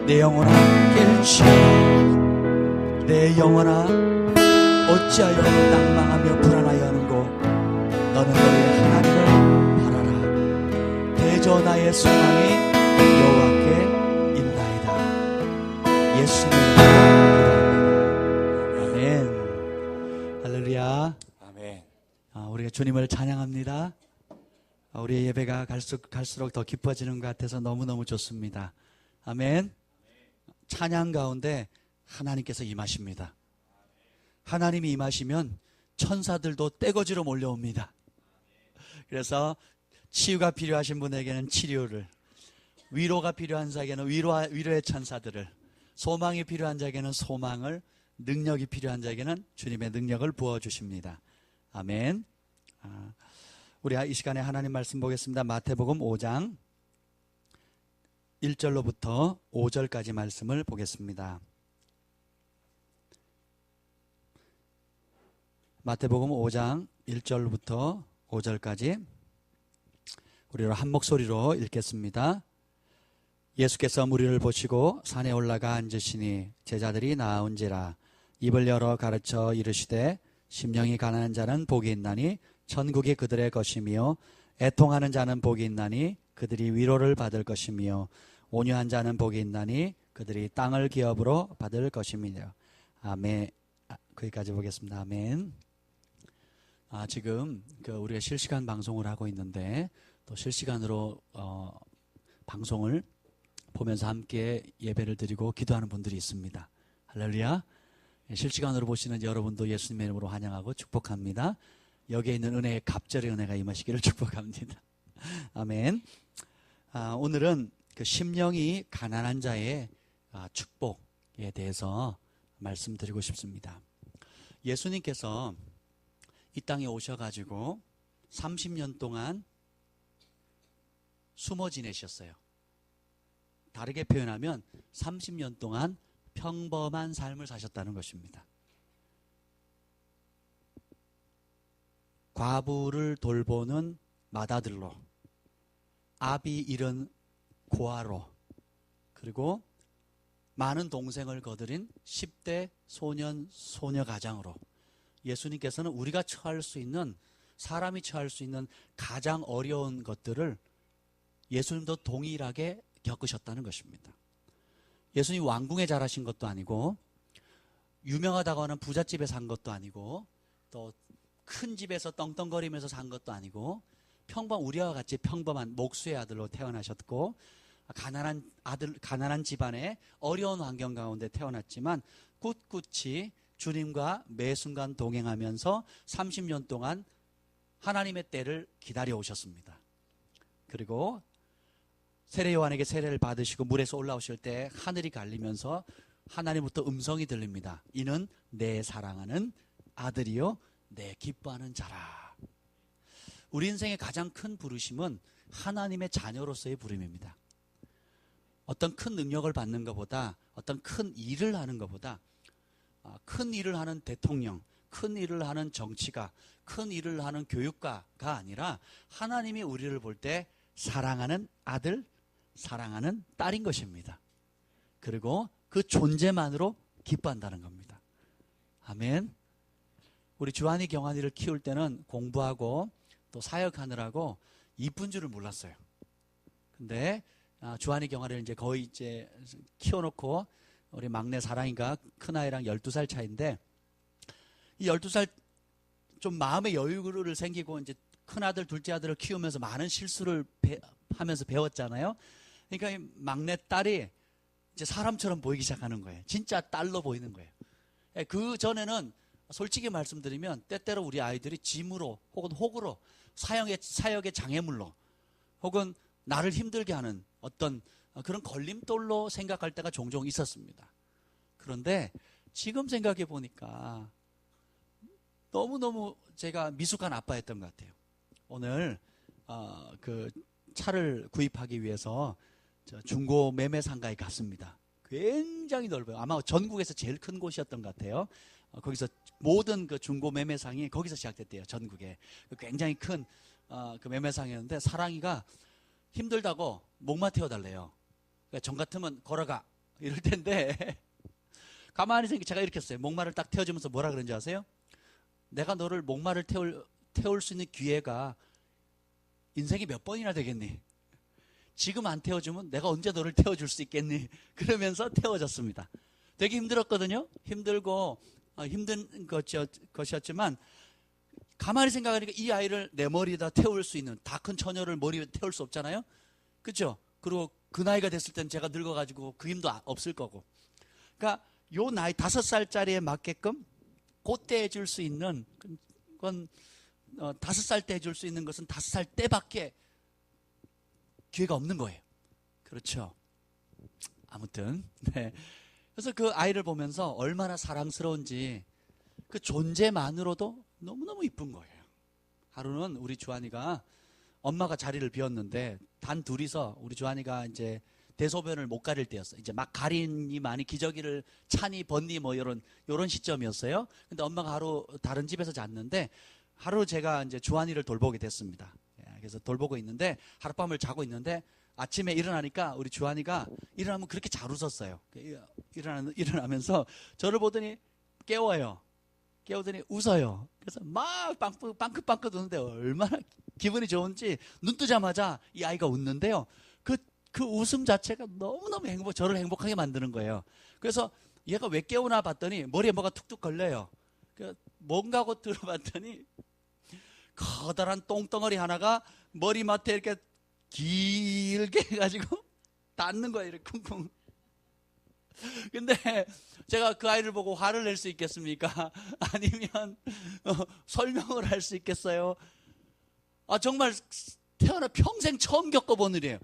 내 영혼아 깨르치라. 내 영혼아 어찌하여 낭망하며 불안하여 하는고. 너는 너의 하나님을 바라라. 대저 나의 소망이 여호와께 있나이다. 예수님을 기도합니다. 아멘. 할렐루야. 아멘. 우리가 주님을 찬양합니다. 우리의 예배가 갈수록 더 깊어지는 것 같아서 너무너무 좋습니다. 아멘. 찬양 가운데 하나님께서 임하십니다. 하나님이 임하시면 천사들도 떼거지로 몰려옵니다. 그래서 치유가 필요하신 분에게는 치료를, 위로가 필요한 자에게는 위로의 천사들을, 소망이 필요한 자에게는 소망을, 능력이 필요한 자에게는 주님의 능력을 부어주십니다. 아멘. 우리 이 시간에 하나님 말씀 보겠습니다. 마태복음 5장 1절로부터 5절까지 말씀을 보겠습니다. 마태복음 5장 1절부터 5절까지 우리로 한 목소리로 읽겠습니다. 예수께서 무리를 보시고 산에 올라가 앉으시니 제자들이 나아온지라. 입을 열어 가르쳐 이르시되 심령이 가난한 자는 복이 있나니 천국이 그들의 것이며 애통하는 자는 복이 있나니 그들이 위로를 받을 것이며 온유한 자는 복이 있나니 그들이 땅을 기업으로 받을 것이며. 아멘. 거기까지 보겠습니다. 아멘. 지금 우리가 실시간 방송을 하고 있는데 또 실시간으로 방송을 보면서 함께 예배를 드리고 기도하는 분들이 있습니다. 할렐루야. 실시간으로 보시는 여러분도 예수님의 이름으로 환영하고 축복합니다. 여기에 있는 은혜의 갑절의 은혜가 임하시기를 축복합니다. 아멘. 오늘은 그 심령이 가난한 자의 축복에 대해서 말씀드리고 싶습니다. 예수님께서 이 땅에 오셔가지고 30년 동안 숨어 지내셨어요. 다르게 표현하면 30년 동안 평범한 삶을 사셨다는 것입니다. 과부를 돌보는 맏아들로, 아비 잃은 고아로, 그리고 많은 동생을 거느린 10대 소년 소녀 가장으로 예수님께서는 우리가 처할 수 있는, 사람이 처할 수 있는 가장 어려운 것들을 예수님도 동일하게 겪으셨다는 것입니다. 예수님 왕궁에 자라신 것도 아니고 유명하다고 하는 부잣집에 산 것도 아니고 또 큰 집에서 떵떵거리면서 산 것도 아니고 우리와 같이 평범한 목수의 아들로 태어나셨고 가난한 집안의 어려운 환경 가운데 태어났지만 꿋꿋이 주님과 매 순간 동행하면서 30년 동안 하나님의 때를 기다려 오셨습니다. 그리고 세례요한에게 세례를 받으시고 물에서 올라오실 때 하늘이 갈리면서 하나님부터 음성이 들립니다. 이는 내 사랑하는 아들이요 내 기뻐하는 자라. 우리 인생의 가장 큰 부르심은 하나님의 자녀로서의 부름입니다. 어떤 큰 능력을 받는 것보다, 어떤 큰 일을 하는 것보다, 큰 일을 하는 대통령, 큰 일을 하는 정치가, 큰 일을 하는 교육가가 아니라 하나님이 우리를 볼 때 사랑하는 아들, 사랑하는 딸인 것입니다. 그리고 그 존재만으로 기뻐한다는 겁니다. 아멘. 우리 주한이 경한이를 키울 때는 공부하고 또 사역하느라고 이쁜 줄을 몰랐어요. 근데 주한이 경한이를 거의 키워놓고 우리 막내 사랑이가 큰아이랑 12살 차인데 이 12살 좀 마음의 여유를 생기고 큰아들, 둘째 아들을 키우면서 많은 실수를 하면서 배웠잖아요. 그러니까 이 막내 딸이 사람처럼 보이기 시작하는 거예요. 진짜 딸로 보이는 거예요. 그 전에는 솔직히 말씀드리면 때때로 우리 아이들이 짐으로 혹은 혹으로 사역의 장애물로 혹은 나를 힘들게 하는 어떤 그런 걸림돌로 생각할 때가 종종 있었습니다. 그런데 지금 생각해 보니까 너무너무 제가 미숙한 아빠였던 것 같아요. 오늘 그 차를 구입하기 위해서 중고 매매 상가에 갔습니다. 굉장히 넓어요. 아마 전국에서 제일 큰 곳이었던 것 같아요. 거기서 모든 그 중고 매매상이 거기서 시작됐대요. 전국에 굉장히 큰 그 매매상이었는데 사랑이가 힘들다고 목마 태워달래요. 그러니까 전 같으면 걸어가 이럴 텐데 가만히 생각 제가 이렇게 했어요. 목마를 딱 태워주면서 뭐라 그런지 아세요? 내가 너를 목마를 태울 수 있는 기회가 인생이 몇 번이나 되겠니? 지금 안 태워주면 내가 언제 너를 태워줄 수 있겠니? 그러면서 태워졌습니다. 되게 힘들었거든요. 힘들고 힘든 것이었지만 가만히 생각하니까 이 아이를 내 머리에다 태울 수 있는, 다 큰 처녀를 머리에 태울 수 없잖아요. 그렇죠? 그리고 그 나이가 됐을 땐 제가 늙어가지고 그 힘도 없을 거고. 그러니까 요 나이 5살짜리에 맞게끔 그때 해줄 수 있는 건 5살 때 해줄 수 있는 것은 5살 때밖에 기회가 없는 거예요. 그렇죠? 아무튼 네. 그래서 그 아이를 보면서 얼마나 사랑스러운지 그 존재만으로도 너무너무 이쁜 거예요. 하루는 우리 주한이가 엄마가 자리를 비웠는데 단 둘이서 우리 주한이가 이제 대소변을 못 가릴 때였어요. 이제 막 가리니 많이 기저귀를 차니 벗니 뭐 이런 시점이었어요. 근데 엄마가 하루 다른 집에서 잤는데 하루 제가 이제 주한이를 돌보게 됐습니다. 그래서 돌보고 있는데 하룻밤을 자고 있는데 아침에 일어나니까 우리 주한이가 일어나면 그렇게 잘 웃었어요. 일어나면서 저를 보더니 깨워요. 깨우더니 웃어요. 그래서 막 빵긋빵긋 웃는데 얼마나 기분이 좋은지 눈 뜨자마자 이 아이가 웃는데요. 그 웃음 자체가 너무너무 저를 행복하게 만드는 거예요. 그래서 얘가 왜 깨우나 봤더니 머리에 뭐가 툭툭 걸려요. 뭔가 하고 들어봤더니 커다란 똥덩어리 하나가 머리맡에 이렇게 길게 해가지고 닿는 거예요. 이렇게 쿵쿵. 근데 제가 그 아이를 보고 화를 낼 수 있겠습니까? 아니면 설명을 할 수 있겠어요? 정말 태어나 평생 처음 겪어본 일이에요.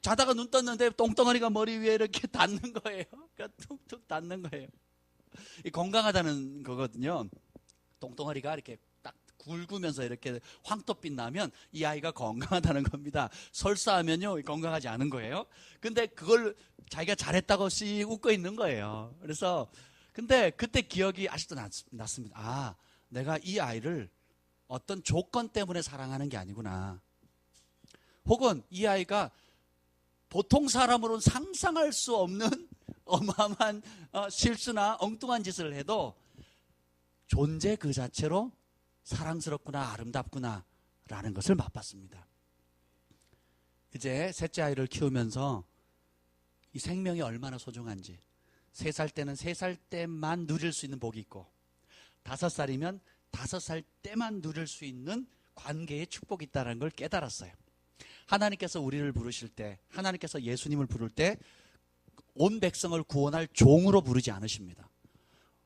자다가 눈 떴는데 똥덩어리가 머리 위에 이렇게 닿는 거예요. 그러니까 툭툭 닿는 거예요. 이 건강하다는 거거든요. 똥덩어리가 이렇게 딱 굵으면서 이렇게 황토빛 나면 이 아이가 건강하다는 겁니다. 설사하면요 건강하지 않은 거예요. 근데 그걸 자기가 잘했다고 씩 웃고 있는 거예요. 그래서 근데 그때 기억이 아직도 났습니다. 내가 이 아이를 어떤 조건 때문에 사랑하는 게 아니구나. 혹은 이 아이가 보통 사람으로는 상상할 수 없는 어마어마한 실수나 엉뚱한 짓을 해도 존재 그 자체로 사랑스럽구나, 아름답구나 라는 것을 맛봤습니다. 이제 셋째 아이를 키우면서 이 생명이 얼마나 소중한지, 3살 때는 3살 때만 누릴 수 있는 복이 있고 5살이면 5살 때만 누릴 수 있는 관계의 축복이 있다는 걸 깨달았어요. 하나님께서 우리를 부르실 때, 하나님께서 예수님을 부를 때 온 백성을 구원할 종으로 부르지 않으십니다.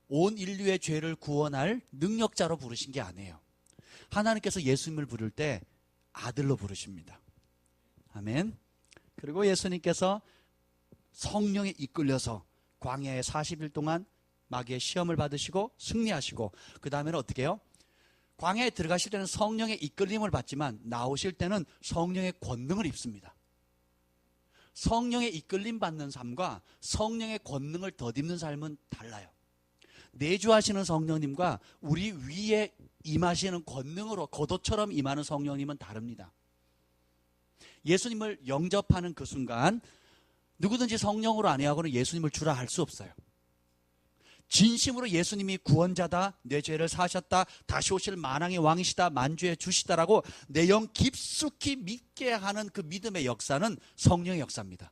온 인류의 죄를 구원할 능력자로 부르신 게 아니에요. 하나님께서 예수님을 부를 때 아들로 부르십니다. 아멘. 그리고 예수님께서 성령에 이끌려서 광야에 40일 동안 마귀의 시험을 받으시고 승리하시고 그 다음에는 어떻게 해요? 광야에 들어가실 때는 성령의 이끌림을 받지만 나오실 때는 성령의 권능을 입습니다. 성령의 이끌림 받는 삶과 성령의 권능을 덧입는 삶은 달라요. 내주하시는 성령님과 우리 위에 임하시는 권능으로 겉옷처럼 임하는 성령님은 다릅니다. 예수님을 영접하는 그 순간 누구든지 성령으로 아니하고는 예수님을 주라 할 수 없어요. 진심으로 예수님이 구원자다, 내 죄를 사하셨다, 다시 오실 만왕의 왕이시다, 만주의 주시다라고 내 영 깊숙이 믿게 하는 그 믿음의 역사는 성령의 역사입니다.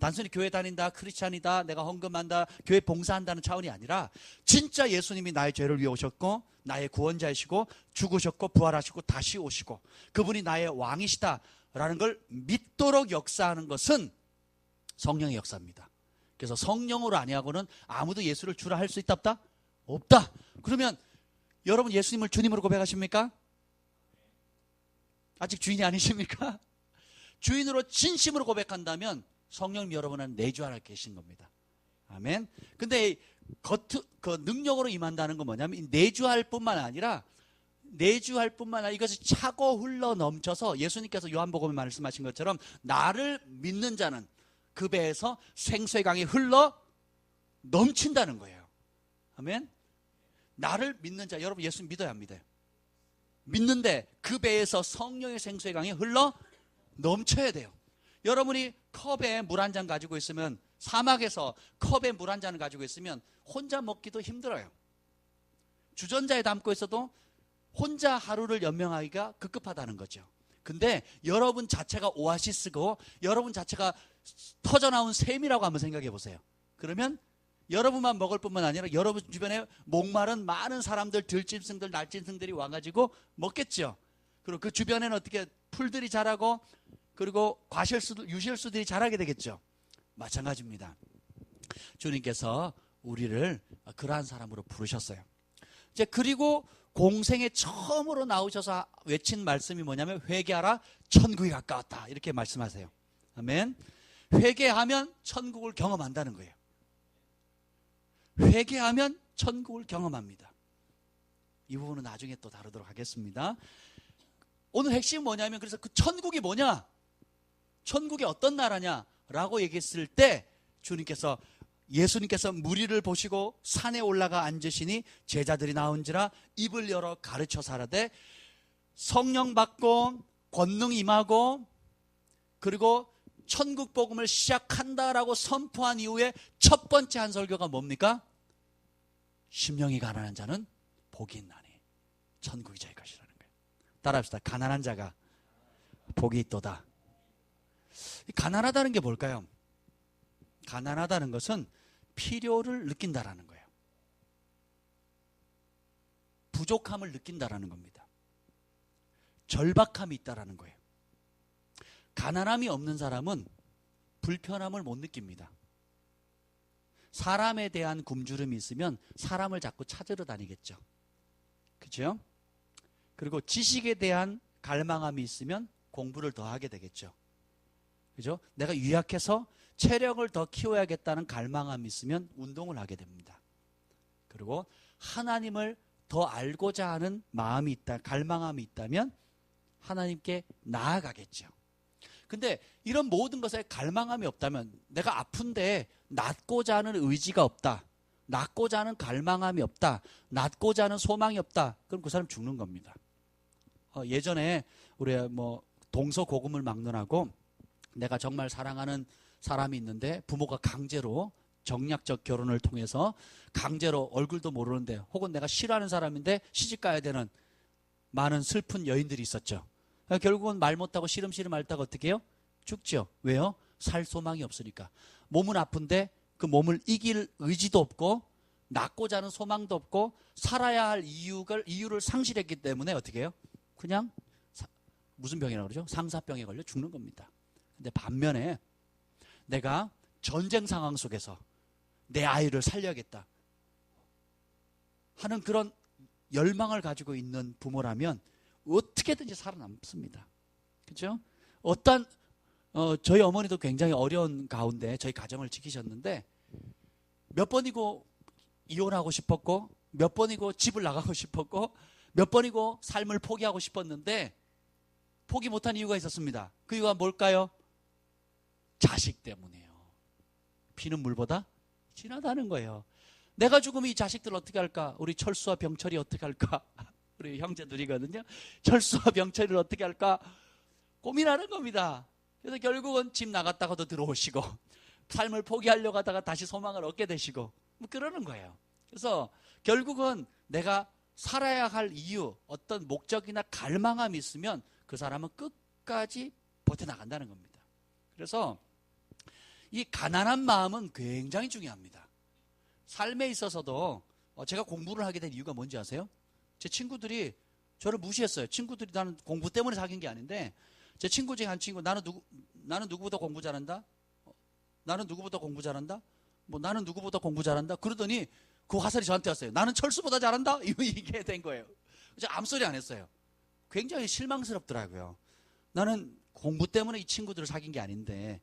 단순히 교회 다닌다, 크리스찬이다, 내가 헌금한다, 교회 봉사한다는 차원이 아니라 진짜 예수님이 나의 죄를 위해 오셨고 나의 구원자이시고 죽으셨고 부활하시고 다시 오시고 그분이 나의 왕이시다라는 걸 믿도록 역사하는 것은 성령의 역사입니다. 그래서 성령으로 아니하고는 아무도 예수를 주라 할 수 있다 없다? 없다. 그러면 여러분 예수님을 주님으로 고백하십니까? 아직 주인이 아니십니까? 주인으로 진심으로 고백한다면 성령님 여러분은 내주 안에 계신 겁니다. 아멘. 근데 그 능력으로 임한다는 건 뭐냐면 내주할 뿐만 아니라 이것이 차고 흘러 넘쳐서 예수님께서 요한복음에 말씀하신 것처럼 나를 믿는 자는 그 배에서 생수의 강이 흘러 넘친다는 거예요. 아멘. 나를 믿는 자, 여러분 예수 믿어야 합니다. 믿는데 그 배에서 성령의 생수의 강이 흘러 넘쳐야 돼요. 여러분이 컵에 물 한 잔 가지고 있으면 사막에서 컵에 물 한 잔을 가지고 있으면 혼자 먹기도 힘들어요. 주전자에 담고 있어도 혼자 하루를 연명하기가 급급하다는 거죠. 근데 여러분 자체가 오아시스고 여러분 자체가 터져나온 샘이라고 한번 생각해 보세요. 그러면 여러분만 먹을 뿐만 아니라 여러분 주변에 목마른 많은 사람들, 들짐승들, 날짐승들이 와가지고 먹겠죠. 그리고 그 주변에는 어떻게 풀들이 자라고 그리고 과실수들, 유실수들이 자라게 되겠죠. 마찬가지입니다. 주님께서 우리를 그러한 사람으로 부르셨어요. 이제 그리고 공생에 처음으로 나오셔서 외친 말씀이 뭐냐면 회개하라 천국이 가까웠다 이렇게 말씀하세요. 아멘. 회개하면 천국을 경험한다는 거예요. 회개하면 천국을 경험합니다. 이 부분은 나중에 또 다루도록 하겠습니다. 오늘 핵심은 뭐냐면 그래서 그 천국이 뭐냐? 천국이 어떤 나라냐라고 얘기했을 때 예수님께서 무리를 보시고 산에 올라가 앉으시니 제자들이 나온지라 입을 열어 가르쳐 사라되 성령 받고 권능 임하고 그리고 천국 복음을 시작한다라고 선포한 이후에 첫 번째 한 설교가 뭡니까? 심령이 가난한 자는 복이 있나니 천국이 저희 것이라는 거예요. 따라합시다. 가난한 자가 복이 있도다. 가난하다는 게 뭘까요? 가난하다는 것은 필요를 느낀다라는 거예요. 부족함을 느낀다라는 겁니다. 절박함이 있다라는 거예요. 가난함이 없는 사람은 불편함을 못 느낍니다. 사람에 대한 굶주림이 있으면 사람을 자꾸 찾으러 다니겠죠. 그렇죠? 그리고 지식에 대한 갈망함이 있으면 공부를 더 하게 되겠죠. 그죠? 내가 유약해서 체력을 더 키워야겠다는 갈망함이 있으면 운동을 하게 됩니다. 그리고 하나님을 더 알고자 하는 마음이 있다, 갈망함이 있다면 하나님께 나아가겠죠. 근데 이런 모든 것에 갈망함이 없다면 내가 아픈데 낫고자 하는 의지가 없다, 낫고자 하는 갈망함이 없다, 낫고자 하는 소망이 없다, 그럼 그 사람 죽는 겁니다. 예전에 우리 동서고금을 막론하고 내가 정말 사랑하는 사람이 있는데 부모가 강제로 정략적 결혼을 통해서 강제로 얼굴도 모르는데 혹은 내가 싫어하는 사람인데 시집 가야 되는 많은 슬픈 여인들이 있었죠. 결국은 말 못하고 시름시름 앓다가 어떻게 해요? 죽죠. 왜요? 살 소망이 없으니까. 몸은 아픈데 그 몸을 이길 의지도 없고 낫고자 하는 소망도 없고 살아야 할 이유를 상실했기 때문에 어떻게 해요? 그냥 무슨 병이라고 그러죠? 상사병에 걸려 죽는 겁니다. 근데 반면에 내가 전쟁 상황 속에서 내 아이를 살려야겠다 하는 그런 열망을 가지고 있는 부모라면 어떻게든지 살아남습니다. 그렇죠? 저희 어머니도 굉장히 어려운 가운데 저희 가정을 지키셨는데 몇 번이고 이혼하고 싶었고 몇 번이고 집을 나가고 싶었고 몇 번이고 삶을 포기하고 싶었는데 포기 못한 이유가 있었습니다. 그 이유가 뭘까요? 자식 때문이에요. 피는 물보다 진하다는 거예요. 내가 죽으면 이 자식들 어떻게 할까? 우리 철수와 병철이 어떻게 할까? 우리 형제들이거든요. 철수와 병철이를 어떻게 할까? 고민하는 겁니다. 그래서 결국은 집 나갔다가도 들어오시고 삶을 포기하려고 하다가 다시 소망을 얻게 되시고 그러는 거예요. 그래서 결국은 내가 살아야 할 이유, 어떤 목적이나 갈망함이 있으면 그 사람은 끝까지 버텨나간다는 겁니다. 그래서 이 가난한 마음은 굉장히 중요합니다. 삶에 있어서도 제가 공부를 하게 된 이유가 뭔지 아세요? 제 친구들이 저를 무시했어요. 친구들이 나는 공부 때문에 사귄 게 아닌데 제 친구 중에 한 친구 나는 누구보다 공부 잘한다? 나는 누구보다 공부 잘한다? 나는 누구보다 공부 잘한다? 그러더니 그 화살이 저한테 왔어요. 나는 철수보다 잘한다? 이게 된 거예요. 제가 아무 소리 안 했어요. 굉장히 실망스럽더라고요. 나는 공부 때문에 이 친구들을 사귄 게 아닌데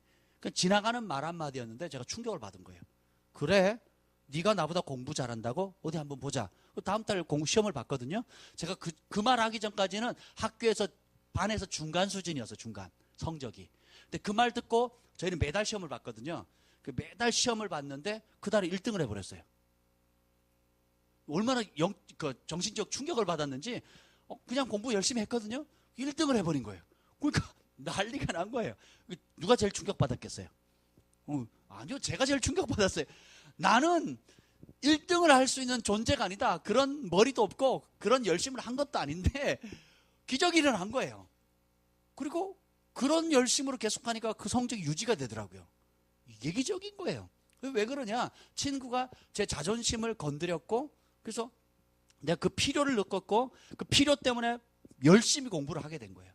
지나가는 말 한마디였는데 제가 충격을 받은 거예요. 그래? 네가 나보다 공부 잘한다고? 어디 한번 보자. 다음 달 시험을 봤거든요. 제가 그 말 하기 전까지는 학교에서 반에서 중간 수준이었어요. 중간 성적이. 근데 그 말 듣고 저희는 매달 시험을 봤거든요. 그 매달 시험을 봤는데 그달에 1등을 해버렸어요. 얼마나 정신적 충격을 받았는지 그냥 공부 열심히 했거든요. 1등을 해버린 거예요. 그러니까 난리가 난 거예요. 누가 제일 충격받았겠어요? 아니요, 제가 제일 충격받았어요. 나는 1등을 할 수 있는 존재가 아니다. 그런 머리도 없고 그런 열심을 한 것도 아닌데 기적이 일어난 거예요. 그리고 그런 열심으로 계속하니까 그 성적이 유지가 되더라고요. 이게 기적인 거예요. 왜 그러냐? 친구가 제 자존심을 건드렸고, 그래서 내가 그 필요를 느꼈고, 그 필요 때문에 열심히 공부를 하게 된 거예요.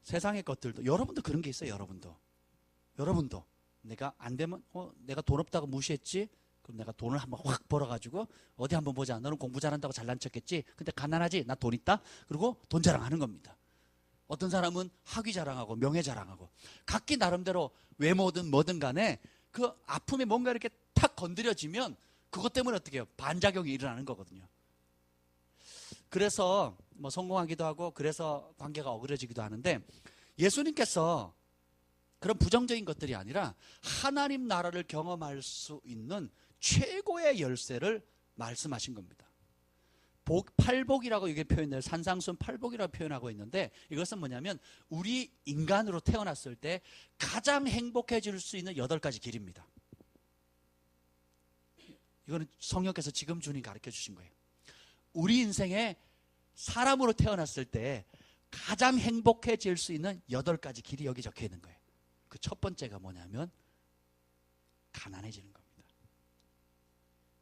세상의 것들도, 여러분도 그런 게 있어요. 여러분도 내가 안 되면 내가 돈 없다고 무시했지? 그럼 내가 돈을 한번 확 벌어가지고 어디 한번 보자. 너는 공부 잘한다고 잘난 척했지? 근데 가난하지? 나 돈 있다? 그리고 돈 자랑하는 겁니다. 어떤 사람은 학위 자랑하고 명예 자랑하고, 각기 나름대로 외모든 뭐든 간에 그 아픔에 뭔가 이렇게 탁 건드려지면 그것 때문에 어떻게 해요? 반작용이 일어나는 거거든요. 그래서 뭐 성공하기도 하고, 그래서 관계가 어그러지기도 하는데, 예수님께서 그런 부정적인 것들이 아니라 하나님 나라를 경험할 수 있는 최고의 열쇠를 말씀하신 겁니다. 팔복이라고 이게 표현돼요. 산상순 팔복이라고 표현하고 있는데, 이것은 뭐냐면 우리 인간으로 태어났을 때 가장 행복해질 수 있는 8가지 길입니다. 이거는 성령께서 지금 주님 가르쳐 주신 거예요. 우리 인생에 사람으로 태어났을 때 가장 행복해질 수 있는 8가지 길이 여기 적혀 있는 거예요. 그 첫 번째가 뭐냐면 가난해지는 겁니다.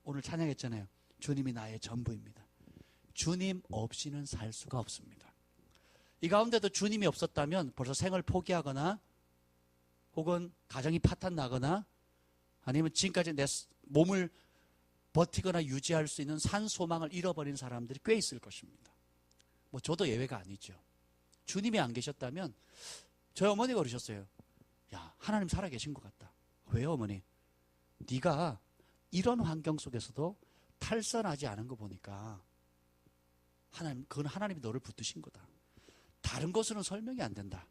오늘 찬양했잖아요. 주님이 나의 전부입니다. 주님 없이는 살 수가 없습니다. 이 가운데도 주님이 없었다면 벌써 생을 포기하거나, 혹은 가정이 파탄 나거나, 아니면 지금까지 내 몸을 버티거나 유지할 수 있는 산 소망을 잃어버린 사람들이 꽤 있을 것입니다. 뭐 저도 예외가 아니죠. 주님이 안 계셨다면, 저희 어머니가 그러셨어요. 야, 하나님 살아계신 것 같다. 왜요, 어머니? 네가 이런 환경 속에서도 탈선하지 않은 거 보니까 하나님, 그건 하나님이 너를 붙드신 거다. 다른 것으로는 설명이 안 된다.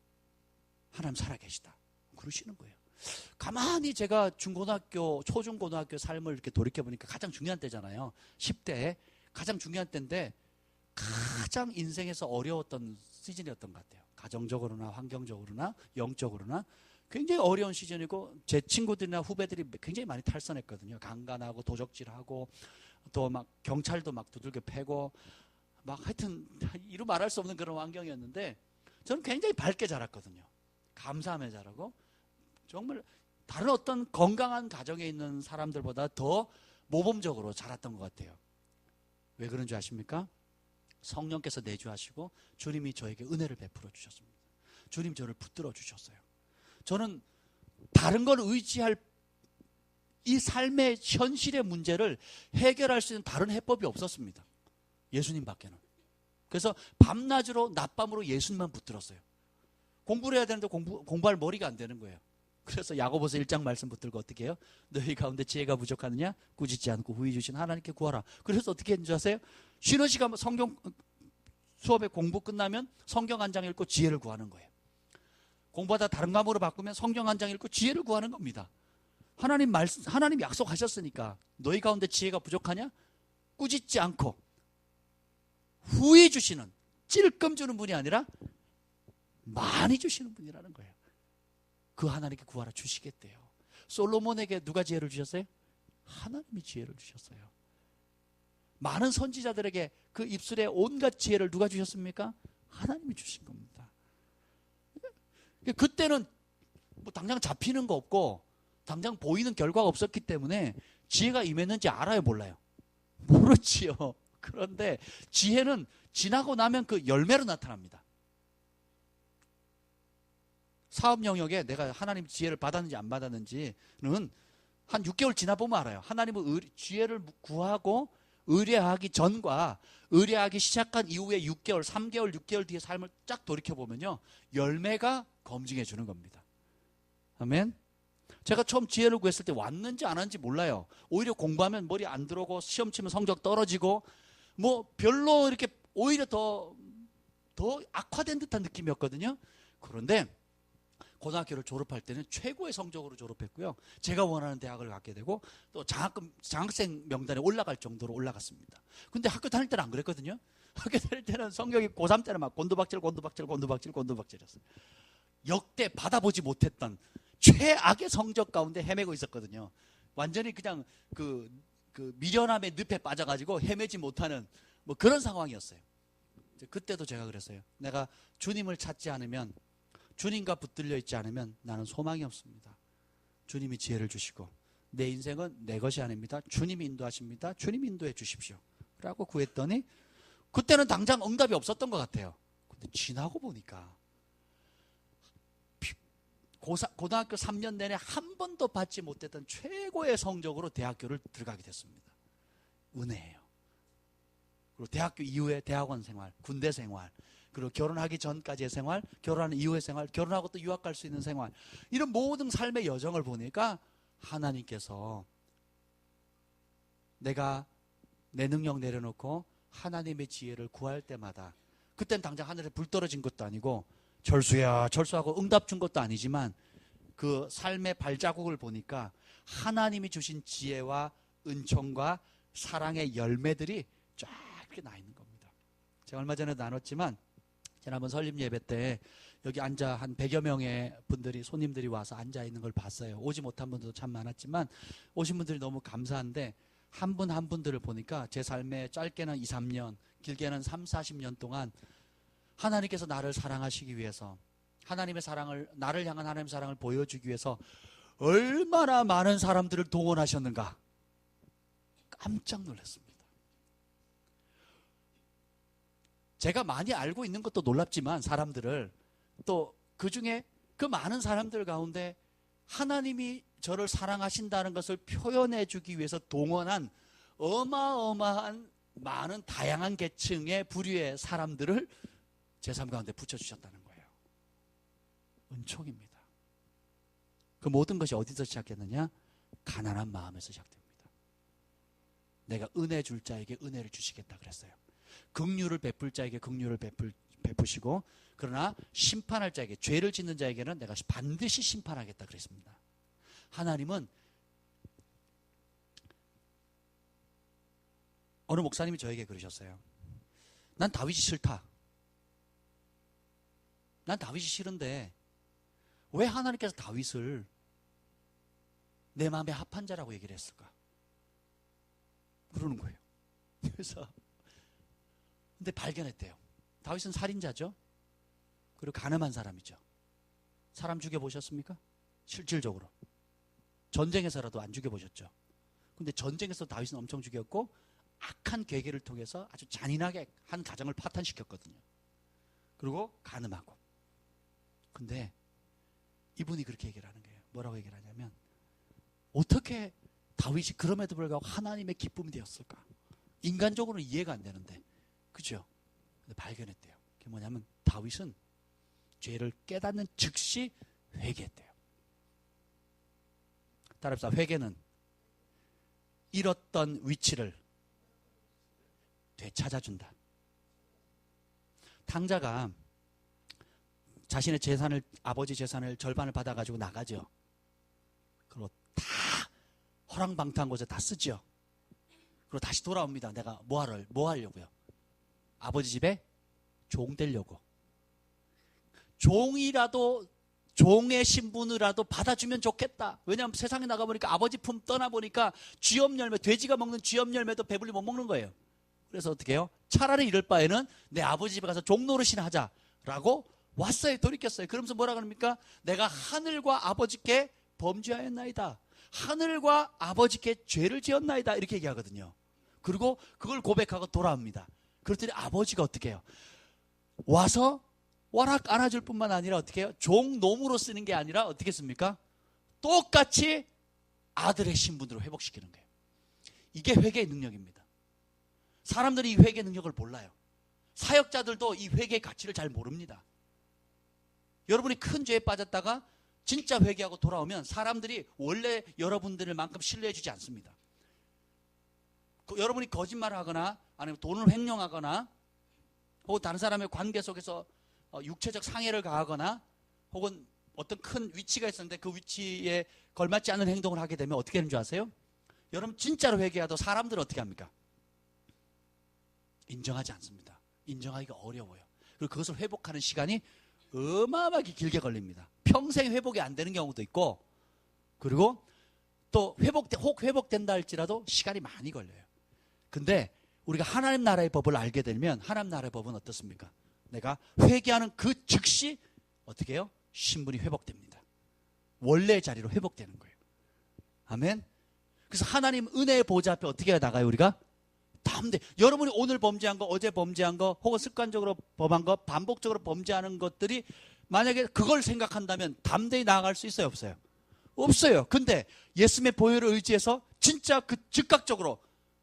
하나님 살아계시다. 그러시는 거예요. 가만히 제가 중고등학교, 초중고등학교 삶을 이렇게 돌이켜보니까 가장 중요한 때잖아요. 10대 가장 중요한 때인데, 가장 인생에서 어려웠던 시즌이었던 것 같아요. 가정적으로나 환경적으로나 영적으로나 굉장히 어려운 시즌이고, 제 친구들이나 후배들이 굉장히 많이 탈선했거든요. 강간하고 도적질하고, 또 막 경찰도 막 두들겨 패고, 막 하여튼 이루 말할 수 없는 그런 환경이었는데, 저는 굉장히 밝게 자랐거든요. 감사하며 자라고, 정말 다른 어떤 건강한 가정에 있는 사람들보다 더 모범적으로 자랐던 것 같아요. 왜 그런 줄 아십니까? 성령께서 내주하시고 주님이 저에게 은혜를 베풀어 주셨습니다. 주님 저를 붙들어 주셨어요. 저는 다른 걸 의지할, 이 삶의 현실의 문제를 해결할 수 있는 다른 해법이 없었습니다. 예수님 밖에는. 그래서 밤낮으로 낮밤으로 예수님만 붙들었어요. 공부를 해야 되는데 공부할 머리가 안 되는 거예요. 그래서 야고보서 1장 말씀 붙들고 어떻게 해요? 너희 가운데 지혜가 부족하느냐? 꾸짖지 않고 후히 주신 하나님께 구하라. 그래서 어떻게 했는지 아세요? 쉬는 시간 성경 수업에 공부 끝나면 성경 한 장 읽고 지혜를 구하는 거예요. 공부하다 다른 과목으로 바꾸면 성경 한 장 읽고 지혜를 구하는 겁니다. 하나님 약속하셨으니까, 너희 가운데 지혜가 부족하냐? 꾸짖지 않고 후히 주시는, 찔끔 주는 분이 아니라 많이 주시는 분이라는 거예요. 그 하나님께 구하라 주시겠대요. 솔로몬에게 누가 지혜를 주셨어요? 하나님이 지혜를 주셨어요. 많은 선지자들에게 그 입술에 온갖 지혜를 누가 주셨습니까? 하나님이 주신 겁니다. 그때는 뭐 당장 잡히는 거 없고 당장 보이는 결과가 없었기 때문에 지혜가 임했는지 알아요, 몰라요? 모르지요. 그런데 지혜는 지나고 나면 그 열매로 나타납니다. 사업 영역에 내가 하나님 지혜를 받았는지 안 받았는지는 한 6개월 지나보면 알아요. 하나님은 지혜를 구하고 의뢰하기 전과 의뢰하기 시작한 이후에 6개월, 3개월, 6개월 뒤에 삶을 쫙 돌이켜보면요, 열매가 검증해 주는 겁니다. 아멘. 제가 처음 지혜를 구했을 때 왔는지 안 왔는지 몰라요. 오히려 공부하면 머리 안 들어오고 시험 치면 성적 떨어지고 뭐 별로 이렇게 오히려 더 악화된 듯한 느낌이었거든요. 그런데 고등학교를 졸업할 때는 최고의 성적으로 졸업했고요. 제가 원하는 대학을 가게 되고 또 장학생 명단에 올라갈 정도로 올라갔습니다. 근데 학교 다닐 때는 안 그랬거든요. 학교 다닐 때는 성적이 고3 때는 막 곤두박질이었어요. 역대 받아보지 못했던 최악의 성적 가운데 헤매고 있었거든요. 완전히 그냥 그 미련함의 늪에 빠져가지고 헤매지 못하는 뭐 그런 상황이었어요. 그때도 제가 그랬어요. 내가 주님을 찾지 않으면, 주님과 붙들려 있지 않으면 나는 소망이 없습니다. 주님이 지혜를 주시고 내 인생은 내 것이 아닙니다. 주님이 인도하십니다. 주님이 인도해 주십시오 라고 구했더니 그때는 당장 응답이 없었던 것 같아요. 근데 지나고 보니까 고등학교 3년 내내 한 번도 받지 못했던 최고의 성적으로 대학교를 들어가게 됐습니다. 은혜예요. 그리고 대학교 이후에 대학원 생활, 군대 생활, 그리고 결혼하기 전까지의 생활, 결혼한 이후의 생활, 결혼하고 또 유학 갈 수 있는 생활, 이런 모든 삶의 여정을 보니까 하나님께서 내가 내 능력 내려놓고 하나님의 지혜를 구할 때마다, 그땐 당장 하늘에 불 떨어진 것도 아니고 철수야 철수하고 응답 준 것도 아니지만 그 삶의 발자국을 보니까 하나님이 주신 지혜와 은총과 사랑의 열매들이 쫙 이렇게 나 있는 겁니다. 제가 얼마 전에 나눴지만 지난번 설립 예배 때 여기 앉아 한 100여 명의 분들이, 손님들이 와서 앉아 있는 걸 봤어요. 오지 못한 분들도 참 많았지만 오신 분들이 너무 감사한데, 한 분 한 분들을 보니까 제 삶에 짧게는 2, 3년, 길게는 3, 40년 동안 하나님께서 나를 사랑하시기 위해서, 하나님의 사랑을, 나를 향한 하나님의 사랑을 보여주기 위해서 얼마나 많은 사람들을 동원하셨는가 깜짝 놀랐습니다. 제가 많이 알고 있는 것도 놀랍지만 사람들을, 또 그 중에 그 많은 사람들 가운데 하나님이 저를 사랑하신다는 것을 표현해 주기 위해서 동원한 어마어마한 많은 다양한 계층의 부류의 사람들을 제 삶 가운데 붙여주셨다는 거예요. 은총입니다. 그 모든 것이 어디서 시작했느냐? 가난한 마음에서 시작됩니다. 내가 은혜 줄 자에게 은혜를 주시겠다 그랬어요. 긍휼을 베풀 자에게 긍휼을 베푸시고, 그러나 심판할 자에게, 죄를 짓는 자에게는 내가 반드시 심판하겠다 그랬습니다. 하나님은, 어느 목사님이 저에게 그러셨어요. 난 다윗이 싫다. 난 다윗이 싫은데 왜 하나님께서 다윗을 내 마음에 합한 자라고 얘기를 했을까? 그러는 거예요. 그래서 근데 발견했대요. 다윗은 살인자죠. 그리고 가늠한 사람이죠. 사람 죽여보셨습니까? 실질적으로. 전쟁에서라도 안 죽여보셨죠. 근데 전쟁에서 다윗은 엄청 죽였고 악한 계계를 통해서 아주 잔인하게 한 가정을 파탄시켰거든요. 그리고 가늠하고. 근데 이분이 그렇게 얘기를 하는 거예요. 뭐라고 얘기를 하냐면, 어떻게 다윗이 그럼에도 불구하고 하나님의 기쁨이 되었을까? 인간적으로는 이해가 안 되는데, 그죠? 근데 발견했대요. 그게 뭐냐면 다윗은 죄를 깨닫는 즉시 회개했대요. 따라합시다. 회개는 잃었던 위치를 되찾아준다. 탕자가 자신의 재산을, 아버지 재산을 절반을 받아가지고 나가죠. 그리고 다 허랑방탕한 곳에 다 쓰죠. 그리고 다시 돌아옵니다. 내가 뭐 하려고요? 아버지 집에 종 되려고. 종이라도, 종의 신분이라도 받아주면 좋겠다. 왜냐하면 세상에 나가보니까 아버지 품 떠나보니까 쥐엄 열매, 돼지가 먹는 쥐엄 열매도 배불리 못 먹는 거예요. 그래서 어떻게 해요? 차라리 이럴 바에는 내 아버지 집에 가서 종 노릇이나 하자라고 왔어요. 돌이켰어요. 그러면서 뭐라 그럽니까? 내가 하늘과 아버지께 범죄하였나이다. 하늘과 아버지께 죄를 지었나이다. 이렇게 얘기하거든요. 그리고 그걸 고백하고 돌아옵니다. 그랬더니 아버지가 어떻게 해요? 와서 와락 안아줄 뿐만 아니라 어떻게 해요? 종놈으로 쓰는 게 아니라 어떻게 했습니까? 똑같이 아들의 신분으로 회복시키는 거예요. 이게 회개의 능력입니다. 사람들이 이 회개의 능력을 몰라요. 사역자들도 이 회개의 가치를 잘 모릅니다. 여러분이 큰 죄에 빠졌다가 진짜 회개하고 돌아오면 사람들이 원래 여러분들을 만큼 신뢰해 주지 않습니다. 여러분이 거짓말을 하거나 아니면 돈을 횡령하거나 혹은 다른 사람의 관계 속에서 육체적 상해를 가하거나 혹은 어떤 큰 위치가 있었는데 그 위치에 걸맞지 않은 행동을 하게 되면 어떻게 되는 줄 아세요? 여러분 진짜로 회개해도 사람들은 어떻게 합니까? 인정하지 않습니다. 인정하기가 어려워요. 그리고 그것을 회복하는 시간이 어마어마하게 길게 걸립니다. 평생 회복이 안 되는 경우도 있고, 그리고 또 혹 회복된다 할지라도 시간이 많이 걸려요. 근데 우리가 하나님 나라의 법을 알게 되면 하나님 나라의 법은 어떻습니까? 내가 회개하는 그 즉시 어떻게 해요? 신분이 회복됩니다. 원래의 자리로 회복되는 거예요. 아멘. 그래서 하나님 은혜의 보좌 앞에 어떻게 나가요 우리가? 담대. 여러분이 오늘 범죄한 거, 어제 범죄한 거, 혹은 습관적으로 범한 거, 반복적으로 범죄하는 것들이 만약에 그걸 생각한다면 담대히 나아갈 수 있어요, 없어요? 없어요. 근데 예수님의 보혈을 의지해서 진짜 그 즉각적으로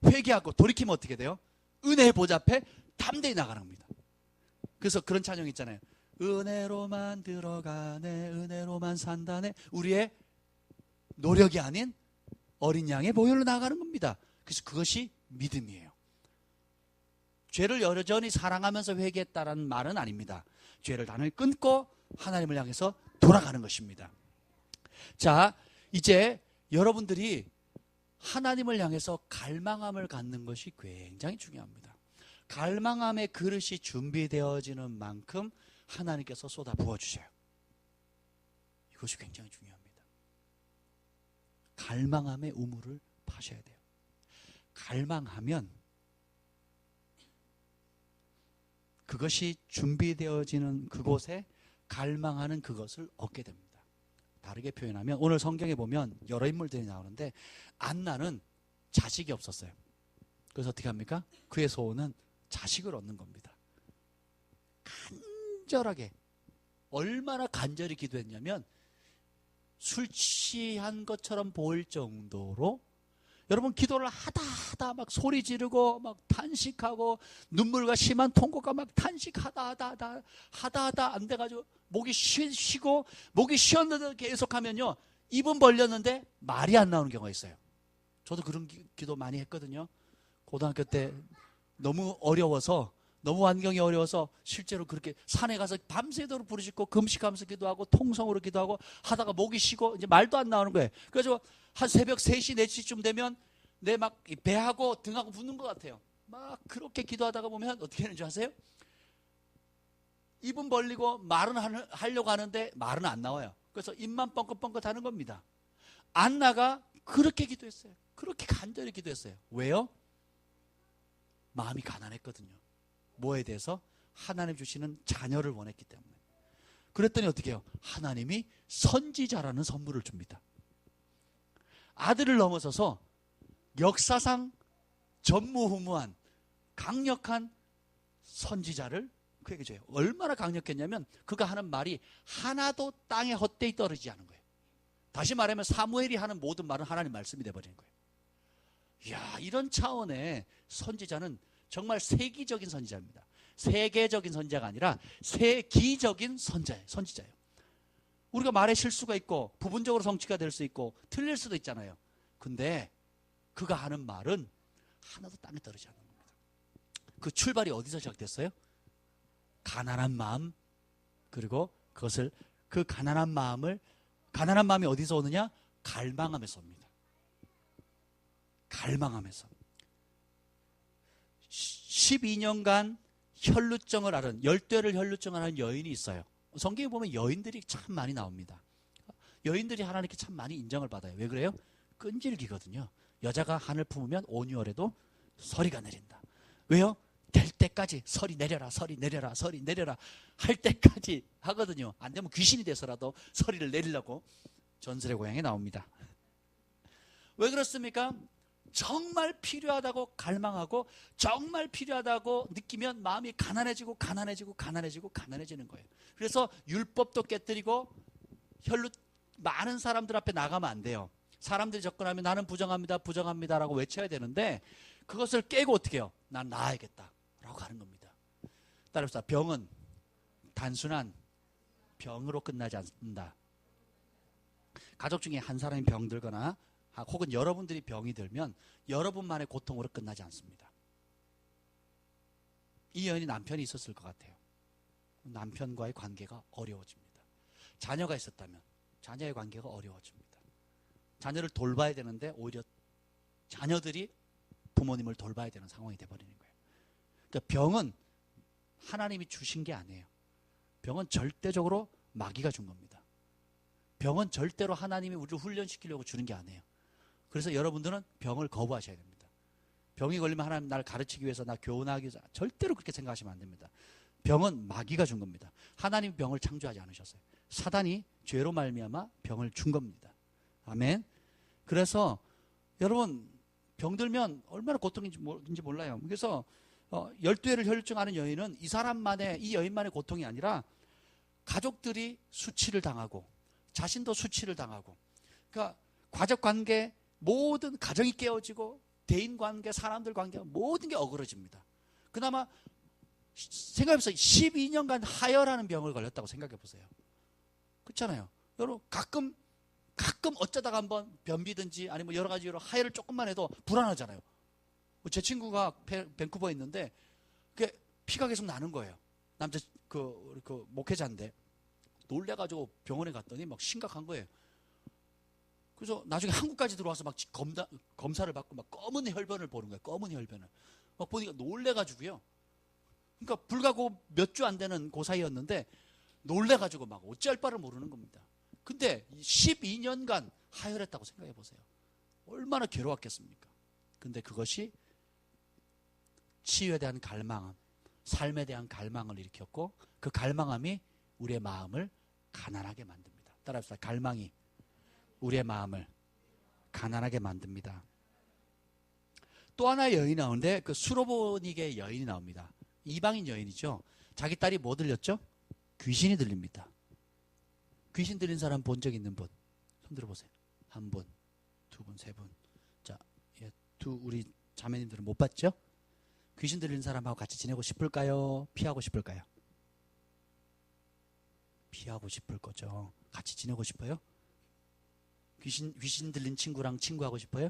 회개하고 돌이키면 어떻게 돼요? 은혜의 보좌 앞에 담대히 나가는 겁니다. 그래서 그런 찬양 있잖아요. 은혜로만 들어가네, 은혜로만 산다네. 우리의 노력이 아닌 어린 양의 보혈로 나가는 겁니다. 그래서 그것이 믿음이에요. 죄를 여전히 사랑하면서 회개했다라는 말은 아닙니다. 죄를 단을 끊고 하나님을 향해서 돌아가는 것입니다. 자, 이제 여러분들이 하나님을 향해서 갈망함을 갖는 것이 굉장히 중요합니다. 갈망함의 그릇이 준비되어지는 만큼 하나님께서 쏟아 부어주셔요. 이것이 굉장히 중요합니다. 갈망함의 우물을 파셔야 돼요. 갈망하면 그것이 준비되어지는 그곳에 갈망하는 그것을 얻게 됩니다. 다르게 표현하면 오늘 성경에 보면 여러 인물들이 나오는데 안나는 자식이 없었어요. 그래서 어떻게 합니까? 그의 소원은 자식을 얻는 겁니다. 간절하게 얼마나 간절히 기도했냐면 술 취한 것처럼 보일 정도로 여러분 기도를 하다 막 소리 지르고 막 탄식하고 눈물과 심한 통곡과 막 탄식하다 안 돼가지고 목이 쉬고 목이 쉬었는데 계속하면요 2분 벌렸는데 말이 안 나오는 경우가 있어요. 저도 그런 기도 많이 했거든요. 고등학교 때 너무 어려워서 너무 환경이 어려워서 실제로 그렇게 산에 가서 밤새도록 부르짖고 금식하면서 기도하고 통성으로 기도하고 하다가 목이 쉬고 이제 말도 안 나오는 거예요. 그래서 한 새벽 3시, 4시쯤 되면 내 막 배하고 등하고 붙는 것 같아요. 막 그렇게 기도하다가 보면 어떻게 하는 줄 아세요? 입은 벌리고 말은 하려고 하는데 말은 안 나와요. 그래서 입만 뻥긋뻥긋 하는 겁니다. 안나가 그렇게 기도했어요. 그렇게 간절히 기도했어요. 왜요? 마음이 가난했거든요. 뭐에 대해서? 하나님 주시는 자녀를 원했기 때문에. 그랬더니 어떻게 해요? 하나님이 선지자라는 선물을 줍니다. 아들을 넘어서서 역사상 전무후무한 강력한 선지자를 그에게 줘요. 얼마나 강력했냐면 그가 하는 말이 하나도 땅에 헛되이 떨어지지 않은 거예요. 다시 말하면 사무엘이 하는 모든 말은 하나님 말씀이 돼버리는 거예요. 이야, 이런 차원의 선지자는 정말 세기적인 선지자입니다. 세계적인 선지자가 아니라 세기적인 선지자예요. 우리가 말에 실수가 있고 부분적으로 성취가 될 수 있고 틀릴 수도 있잖아요. 근데 그가 하는 말은 하나도 땅에 떨어지지 않는 겁니다. 그 출발이 어디서 시작됐어요? 가난한 마음, 그리고 그것을 그 가난한 마음이 어디서 오느냐? 갈망하면서 옵니다. 갈망하면서 12년간 혈루증을 앓은 열대를 혈루증을 앓은 여인이 있어요. 성경에 보면 여인들이 참 많이 나옵니다. 여인들이 하나님께 참 많이 인정을 받아요. 왜 그래요? 끈질기거든요. 여자가 한을 품으면 온유월에도 서리가 내린다. 왜요? 될 때까지 서리 내려라 할 때까지 하거든요. 안 되면 귀신이 돼서라도 서리를 내리려고 전설의 고향에 나옵니다. 왜 그렇습니까? 정말 필요하다고 갈망하고 정말 필요하다고 느끼면 마음이 가난해지는 거예요. 그래서 율법도 깨뜨리고 많은 사람들 앞에 나가면 안 돼요. 사람들이 접근하면 나는 부정합니다라고 외쳐야 되는데 그것을 깨고 어떻게 해요? 난 나아야겠다 라고 가는 겁니다. 따라서 병은 단순한 병으로 끝나지 않는다. 가족 중에 한 사람이 병들거나 혹은 여러분들이 병이 들면 여러분만의 고통으로 끝나지 않습니다. 이 여인이 남편이 있었을 것 같아요. 남편과의 관계가 어려워집니다. 자녀가 있었다면 자녀의 관계가 어려워집니다. 자녀를 돌봐야 되는데 오히려 자녀들이 부모님을 돌봐야 되는 상황이 되어버리는 거예요. 그러니까 병은 하나님이 주신 게 아니에요. 병은 절대적으로 마귀가 준 겁니다. 병은 절대로 하나님이 우리를 훈련시키려고 주는 게 아니에요. 그래서 여러분들은 병을 거부하셔야 됩니다. 병이 걸리면 하나님 나를 가르치기 위해서, 나 교훈하기 위해서, 절대로 그렇게 생각하시면 안 됩니다. 병은 마귀가 준 겁니다. 하나님 병을 창조하지 않으셨어요. 사단이 죄로 말미암아 병을 준 겁니다. 아멘. 그래서 여러분, 병들면 얼마나 고통인지 몰라요. 그래서 12회를 혈증하는 여인은 이 여인만의 고통이 아니라 가족들이 수치를 당하고 자신도 수치를 당하고, 그러니까 가족관계, 모든 가정이 깨어지고 대인관계, 사람들 관계, 모든 게 어그러집니다. 그나마 생각해보세요. 12년간 하혈하는 병을 걸렸다고 생각해보세요. 그렇잖아요. 여러분 가끔 어쩌다가 한번 변비든지 아니면 여러 가지 이유로 하혈을 조금만 해도 불안하잖아요. 제 친구가 밴쿠버에 있는데 피가 계속 나는 거예요. 남자 그 목회자인데 놀래가지고 병원에 갔더니 막 심각한 거예요. 그래서 나중에 한국까지 들어와서 막 검사를 받고 막 검은 혈변을 보는 거예요. 검은 혈변을 막 보니까 놀래가지고요. 그러니까 불과 몇 주 안 되는 그 사이였는데 놀래가지고 막 어찌할 바를 모르는 겁니다. 근데 12년간 하혈했다고 생각해 보세요. 얼마나 괴로웠겠습니까? 근데 그것이 치유에 대한 갈망함, 삶에 대한 갈망을 일으켰고, 그 갈망함이 우리의 마음을 가난하게 만듭니다. 따라합시다. 갈망이 우리의 마음을 가난하게 만듭니다. 또 하나의 여인이 나오는데 그 수로보닉의 여인이 나옵니다. 이방인 여인이죠. 자기 딸이 뭐 들렸죠? 귀신이 들립니다. 귀신 들린 사람 본 적 있는 분? 손 들어보세요. 한 분, 두 분, 세 분. 자, 우리 자매님들은 못 봤죠? 귀신 들린 사람하고 같이 지내고 싶을까요? 피하고 싶을까요? 피하고 싶을 거죠. 같이 지내고 싶어요? 귀신 들린 친구랑 친구하고 싶어요?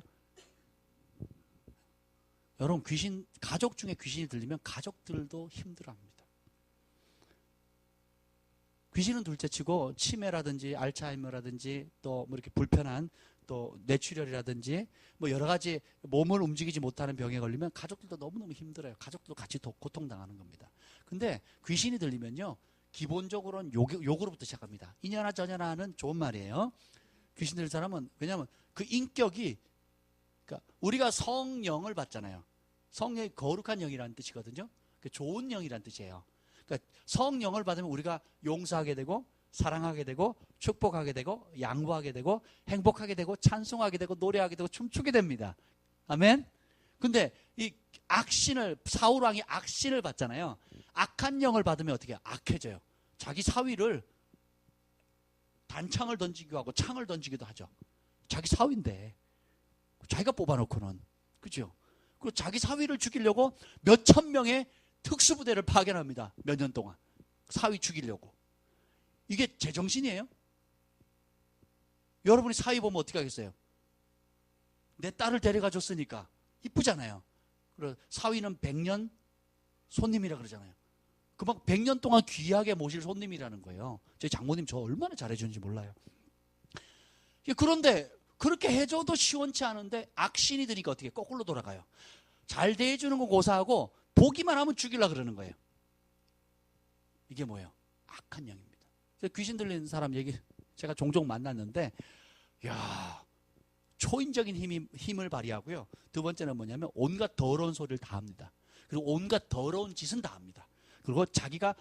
여러분, 가족 중에 귀신이 들리면 가족들도 힘들어합니다. 귀신은 둘째치고 치매라든지 알츠하이머라든지 또 뭐 이렇게 불편한 또 뇌출혈이라든지 뭐 여러 가지 몸을 움직이지 못하는 병에 걸리면 가족들도 너무너무 힘들어요. 가족도 같이 고통당하는 겁니다. 근데 귀신이 들리면요, 기본적으로는 욕으로부터 시작합니다. 이년아 저년아 하는 좋은 말이에요. 귀신 들린 사람은, 왜냐하면 그 인격이, 그러니까 우리가 성령을 받잖아요. 성령이 거룩한 영이라는 뜻이거든요. 좋은 영이라는 뜻이에요. 그러니까 성령을 받으면 우리가 용서하게 되고 사랑하게 되고 축복하게 되고 양보하게 되고 행복하게 되고 찬송하게 되고 노래하게 되고 춤추게 됩니다. 아멘. 근데 이 사울 왕이 악신을 받잖아요. 악한 영을 받으면 어떻게 해요? 악해져요. 자기 사위를 단창을 던지기도 하고 창을 던지기도 하죠. 자기 사위인데 자기가 뽑아놓고는, 그죠? 그리고 자기 사위를 죽이려고 몇천 명의 특수부대를 파견합니다. 몇 년 동안 사위 죽이려고. 이게 제정신이에요? 여러분이 사위 보면 어떻게 하겠어요? 내 딸을 데려가 줬으니까 이쁘잖아요. 그리고 사위는 100년 손님이라 그러잖아요. 그만 100년 동안 귀하게 모실 손님이라는 거예요. 저희 장모님 저 얼마나 잘해주는지 몰라요. 그런데 그렇게 해줘도 시원치 않은데 악신이 드니까 어떻게 거꾸로 돌아가요. 잘 대해주는 거 고사하고 보기만 하면 죽이려고 그러는 거예요. 이게 뭐예요? 악한 영입니다. 귀신 들린 사람 얘기 제가 종종 만났는데, 야, 초인적인 힘을 발휘하고요. 두 번째는 뭐냐면 온갖 더러운 소리를 다 합니다. 그리고 온갖 더러운 짓은 다 합니다. 그리고 자신의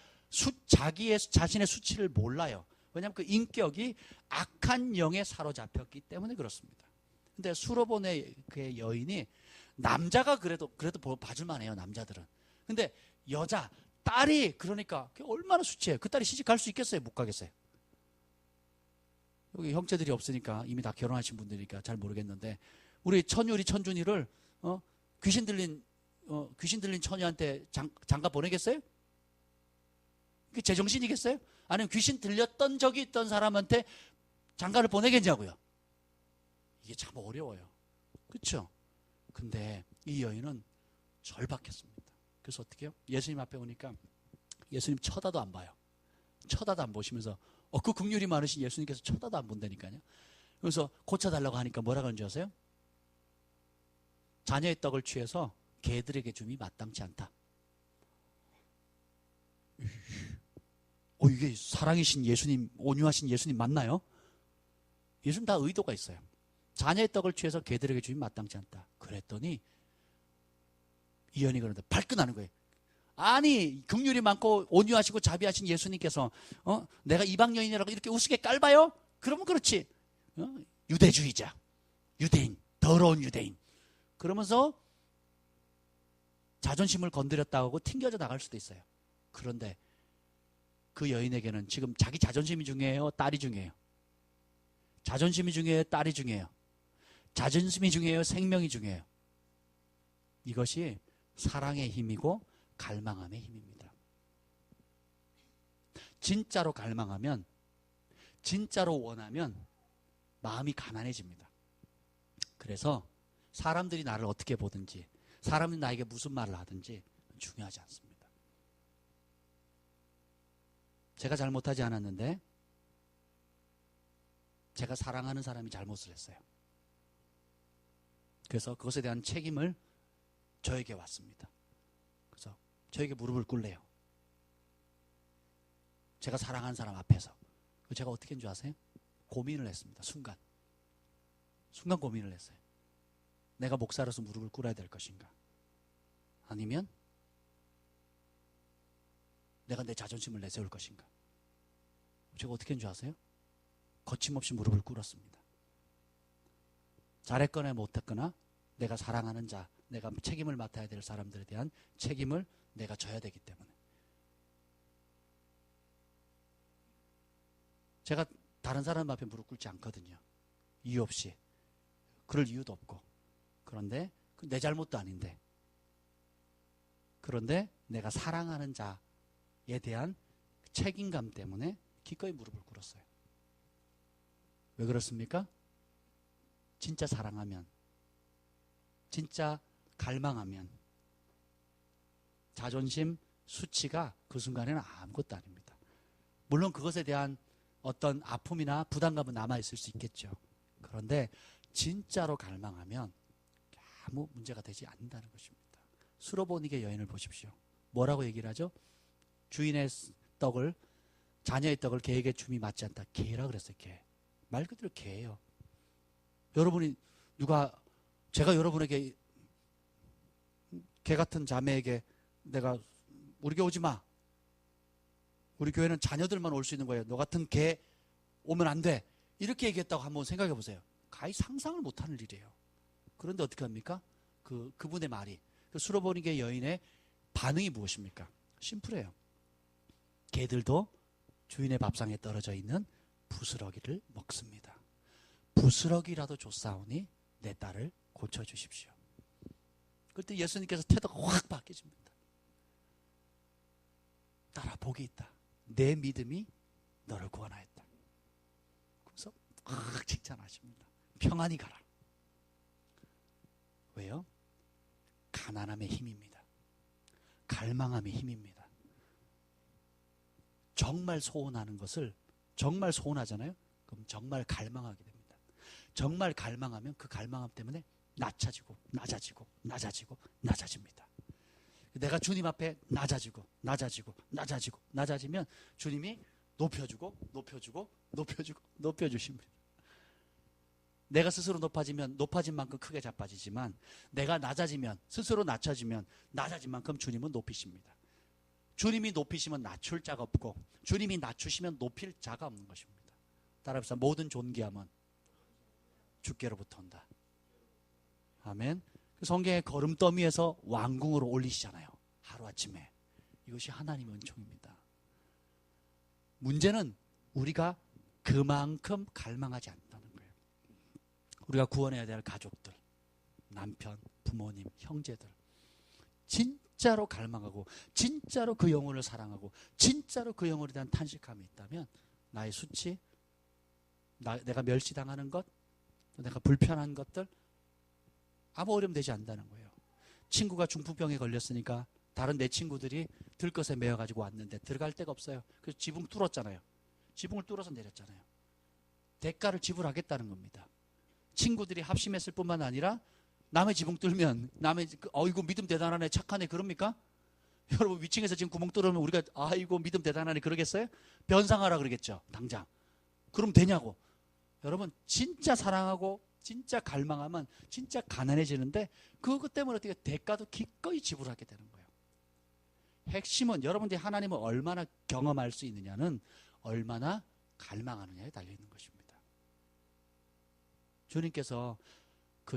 수치를 몰라요. 왜냐하면 그 인격이 악한 영에 사로잡혔기 때문에 그렇습니다. 근데 수로보네 그 여인이, 남자가 그래도 봐줄만 해요, 남자들은. 근데 딸이, 그러니까 얼마나 수치해요. 그 딸이 시집 갈 수 있겠어요? 못 가겠어요? 여기 형제들이 없으니까, 이미 다 결혼하신 분들이니까 잘 모르겠는데, 우리 천준이를 귀신 들린 처녀한테 장가 보내겠어요? 그게 제정신이겠어요? 아니면 귀신 들렸던 적이 있던 사람한테 장가를 보내겠냐고요? 이게 참 어려워요. 그렇죠? 근데 이 여인은 절박했습니다. 그래서 어떻게 해요? 예수님 앞에 오니까 예수님 쳐다도 안 봐요. 쳐다도 안 보시면서 그 긍휼이 많으신 예수님께서 쳐다도 안 본다니까요. 그래서 고쳐달라고 하니까 뭐라 그런지 아세요? 자녀의 떡을 취해서 개들에게 줌이 마땅치 않다. 이게 사랑이신 예수님, 온유하신 예수님 맞나요? 예수님 다 의도가 있어요. 자녀의 떡을 취해서 개들에게 주면 마땅치 않다. 그랬더니 이 여인이 그러는데 발끈하는 거예요. 아니, 긍휼이 많고 온유하시고 자비하신 예수님께서 내가 이방 여인이라고 이렇게 우습게 깔봐요? 그러면 그렇지. 유대주의자, 유대인, 더러운 유대인. 그러면서 자존심을 건드렸다고 하고 튕겨져 나갈 수도 있어요. 그런데 그 여인에게는 지금 자기 자존심이 중요해요? 딸이 중요해요? 자존심이 중요해요? 딸이 중요해요? 자존심이 중요해요? 생명이 중요해요? 이것이 사랑의 힘이고 갈망함의 힘입니다. 진짜로 갈망하면, 진짜로 원하면 마음이 가난해집니다. 그래서 사람들이 나를 어떻게 보든지, 사람들이 나에게 무슨 말을 하든지 중요하지 않습니다. 제가 잘못하지 않았는데 제가 사랑하는 사람이 잘못을 했어요. 그래서 그것에 대한 책임을 저에게 왔습니다. 그래서 저에게 무릎을 꿇래요. 제가 사랑하는 사람 앞에서. 제가 어떻게 했는 줄 아세요? 고민을 했습니다. 순간 고민을 했어요. 내가 목사로서 무릎을 꿇어야 될 것인가? 아니면 내가 내 자존심을 내세울 것인가? 제가 어떻게 했는 줄 아세요? 거침없이 무릎을 꿇었습니다. 잘했거나 못했거나 내가 사랑하는 자, 내가 책임을 맡아야 될 사람들에 대한 책임을 내가 져야 되기 때문에. 제가 다른 사람 앞에 무릎 꿇지 않거든요. 이유 없이. 그럴 이유도 없고. 그런데 내 잘못도 아닌데. 그런데 내가 사랑하는 자에 대한 책임감 때문에 기꺼이 무릎을 꿇었어요. 왜 그렇습니까? 진짜 사랑하면, 진짜 갈망하면 자존심, 수치가 그 순간에는 아무것도 아닙니다. 물론 그것에 대한 어떤 아픔이나 부담감은 남아있을 수 있겠죠. 그런데 진짜로 갈망하면 아무 문제가 되지 않는다는 것입니다. 수로보니게 여인을 보십시오. 뭐라고 얘기를 하죠? 주인의 떡을, 자녀의 떡을 개에게 줌이 맞지 않다. 개라 그랬어요. 개. 말 그대로 개예요. 여러분이 제가 여러분에게 개 같은 자매에게 내가 우리 교회 오지 마. 우리 교회는 자녀들만 올 수 있는 거예요. 너 같은 개 오면 안 돼. 이렇게 얘기했다고 한번 생각해 보세요. 가히 상상을 못하는 일이에요. 그런데 어떻게 합니까? 그분의 말이, 그 수로보니게 여인의 반응이 무엇입니까? 심플해요. 개들도 주인의 밥상에 떨어져 있는 부스러기를 먹습니다. 부스러기라도 줬사오니 내 딸을 고쳐주십시오. 그때 예수님께서 태도가 확 바뀌어집니다. 딸아, 복이 있다. 내 믿음이 너를 구원하였다. 그래서 확 칭찬하십니다. 평안히 가라. 왜요? 가난함의 힘입니다. 갈망함의 힘입니다. 정말 소원하는 것을, 정말 소원하잖아요. 그럼 정말 갈망하게 됩니다. 정말 갈망하면 그 갈망함 때문에 낮아지고 낮아지고 낮아지고 낮아집니다. 내가 주님 앞에 낮아지고 낮아지고 낮아지고 낮아지면 주님이 높여주고 높여주고 높여주고 높여주십니다. 내가 스스로 높아지면 높아진 만큼 크게 자빠지지만, 내가 낮아지면, 스스로 낮아지면 낮아진 만큼 주님은 높이십니다. 주님이 높이시면 낮출 자가 없고, 주님이 낮추시면 높일 자가 없는 것입니다. 따라합시다. 모든 존귀함은 주께로부터 온다. 아멘. 성경의 걸음더미에서 왕궁으로 올리시잖아요. 하루아침에. 이것이 하나님의 은총입니다. 문제는 우리가 그만큼 갈망하지 않는다는 거예요. 우리가 구원해야 될 가족들, 남편, 부모님, 형제들, 진짜로 갈망하고 진짜로 그 영혼을 사랑하고 진짜로 그 영혼에 대한 탄식함이 있다면, 나의 수치, 내가 멸시당하는 것, 내가 불편한 것들 아무 어려움 되지 않는다는 거예요. 친구가 중풍병에 걸렸으니까 다른 내 친구들이 들것에 매여가지고 왔는데 들어갈 데가 없어요. 그래서 지붕 뚫었잖아요. 지붕을 뚫어서 내렸잖아요. 대가를 지불하겠다는 겁니다. 친구들이 합심했을 뿐만 아니라 남의 지붕 뚫면 이거 믿음 대단하네, 착하네, 그럽니까? 여러분 위층에서 지금 구멍 뚫으면 우리가 아이고 믿음 대단하네 그러겠어요? 변상하라 그러겠죠. 당장. 그럼 되냐고. 여러분 진짜 사랑하고 진짜 갈망하면 진짜 가난해지는데 그것 때문에 어떻게 대가도 기꺼이 지불하게 되는 거예요. 핵심은 여러분들이 하나님을 얼마나 경험할 수 있느냐는 얼마나 갈망하느냐에 달려있는 것입니다. 주님께서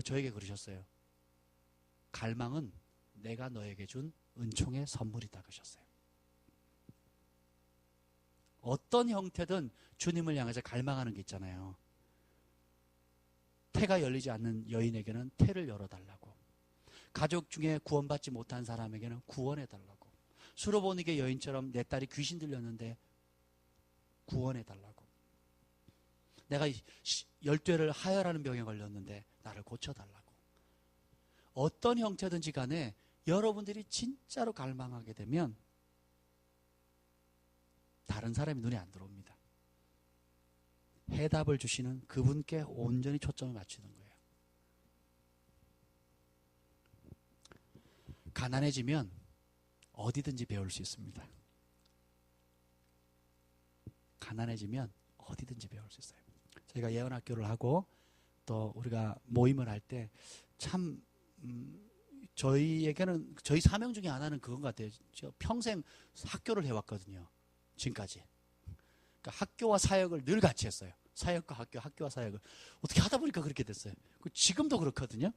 저에게 그러셨어요. 갈망은 내가 너에게 준 은총의 선물이다 그러셨어요. 어떤 형태든 주님을 향해서 갈망하는 게 있잖아요. 태가 열리지 않는 여인에게는 태를 열어달라고, 가족 중에 구원받지 못한 사람에게는 구원해달라고, 수로보니게 여인처럼 내 딸이 귀신 들렸는데 구원해달라고, 내가 열뇌를 하혈하는 병에 걸렸는데 나를 고쳐달라고. 어떤 형태든지 간에 여러분들이 진짜로 갈망하게 되면 다른 사람이 눈에 안 들어옵니다. 해답을 주시는 그분께 온전히 초점을 맞추는 거예요. 가난해지면 어디든지 배울 수 있습니다. 가난해지면 어디든지 배울 수 있어요. 저희가 예언학교를 하고 또 우리가 모임을 할 때 참 저희에게는 저희 사명 중에 하나는 그건 같아요. 저 평생 학교를 해왔거든요. 지금까지. 그러니까 학교와 사역을 늘 같이 했어요. 사역과 학교, 학교와 사역을. 어떻게 하다 보니까 그렇게 됐어요. 지금도 그렇거든요.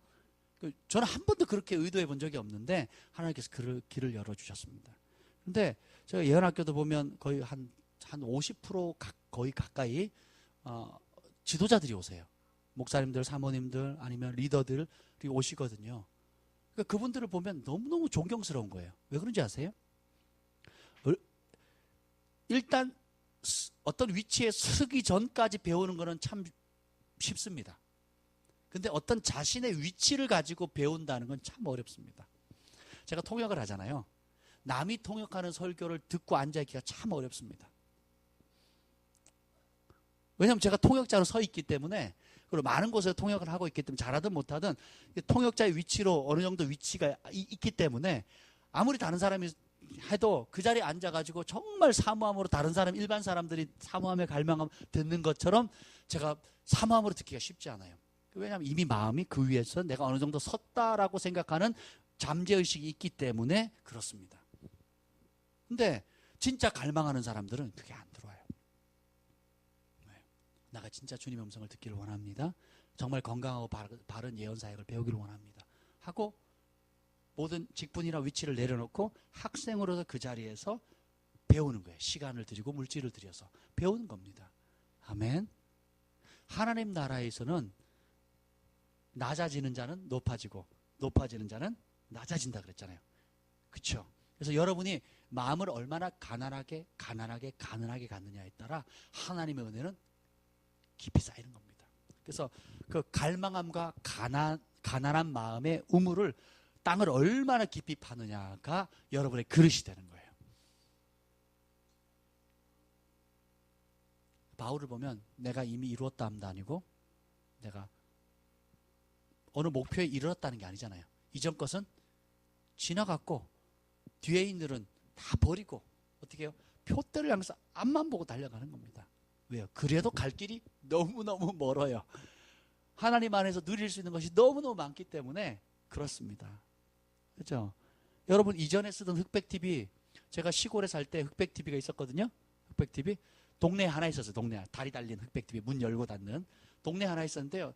저는 한 번도 그렇게 의도해 본 적이 없는데 하나님께서 길을 열어주셨습니다. 그런데 제가 예언학교도 보면 거의 한 50% 거의 가까이 지도자들이 오세요. 목사님들, 사모님들 아니면 리더들이 오시거든요. 그러니까 그분들을 보면 너무너무 존경스러운 거예요. 왜 그런지 아세요? 일단 어떤 위치에 서기 전까지 배우는 거는 참 쉽습니다. 근데 어떤 자신의 위치를 가지고 배운다는 건 참 어렵습니다. 제가 통역을 하잖아요. 남이 통역하는 설교를 듣고 앉아있기가 참 어렵습니다. 왜냐하면 제가 통역자로 서 있기 때문에, 그리고 많은 곳에서 통역을 하고 있기 때문에 잘하든 못하든 통역자의 위치로 어느 정도 위치가 있기 때문에 아무리 다른 사람이 해도 그 자리에 앉아가지고 정말 사모함으로 다른 사람, 일반 사람들이 사모함에 갈망하면 듣는 것처럼 제가 사모함으로 듣기가 쉽지 않아요. 왜냐하면 이미 마음이 그 위에서 내가 어느 정도 섰다라고 생각하는 잠재의식이 있기 때문에 그렇습니다. 근데 진짜 갈망하는 사람들은 그게 안 들어와요. 내가 진짜 주님의 음성을 듣기를 원합니다. 정말 건강하고 바른 예언 사역을 배우기를 원합니다. 하고 모든 직분이나 위치를 내려놓고 학생으로서 그 자리에서 배우는 거예요. 시간을 들이고 물질을 들여서 배우는 겁니다. 아멘. 하나님 나라에서는 낮아지는 자는 높아지고 높아지는 자는 낮아진다 그랬잖아요. 그렇죠? 그래서 여러분이 마음을 얼마나 가난하게 갖느냐에 따라 하나님의 은혜는 깊이 쌓이는 겁니다. 그래서 그 갈망함과 가난한 마음의 우물을, 땅을 얼마나 깊이 파느냐가 여러분의 그릇이 되는 거예요. 바울을 보면 내가 이미 이루었다 함도 아니고 내가 어느 목표에 이르렀다는 게 아니잖아요. 이전 것은 지나갔고 뒤에 있는 일은 다 버리고 어떻게 해요? 표대를 향해서 앞만 보고 달려가는 겁니다. 왜요? 그래도 갈 길이 너무너무 멀어요. 하나님 안에서 누릴 수 있는 것이 너무너무 많기 때문에 그렇습니다. 그렇죠? 여러분 이전에 쓰던 흑백TV, 제가 시골에 살 때 흑백TV가 있었거든요. 흑백TV 동네에 하나 있었어요. 동네 다리 달린 흑백TV 문 열고 닫는 동네 하나 있었는데요.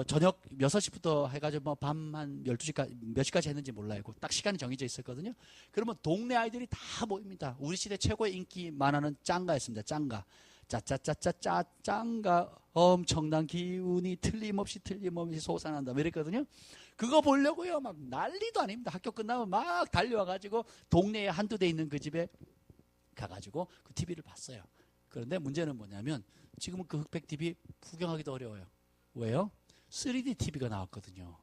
저녁 6시부터 해가지고 뭐 밤 한 12시까지 몇 시까지 했는지 몰라요. 딱 시간이 정해져 있었거든요. 그러면 동네 아이들이 다 모입니다. 우리 시대 최고의 인기 만화는 짱가였습니다. 짱가. 짜짜짜짜짜 짱가 엄청난 기운이 틀림없이 솟아난다 이랬거든요. 그거 보려고요 막 난리도 아닙니다. 학교 끝나면 막 달려와가지고 동네에 한두 대 있는 그 집에 가가지고 그 TV를 봤어요. 그런데 문제는 뭐냐면 지금은 그 흑백 TV 구경하기도 어려워요. 왜요? 3D TV가 나왔거든요.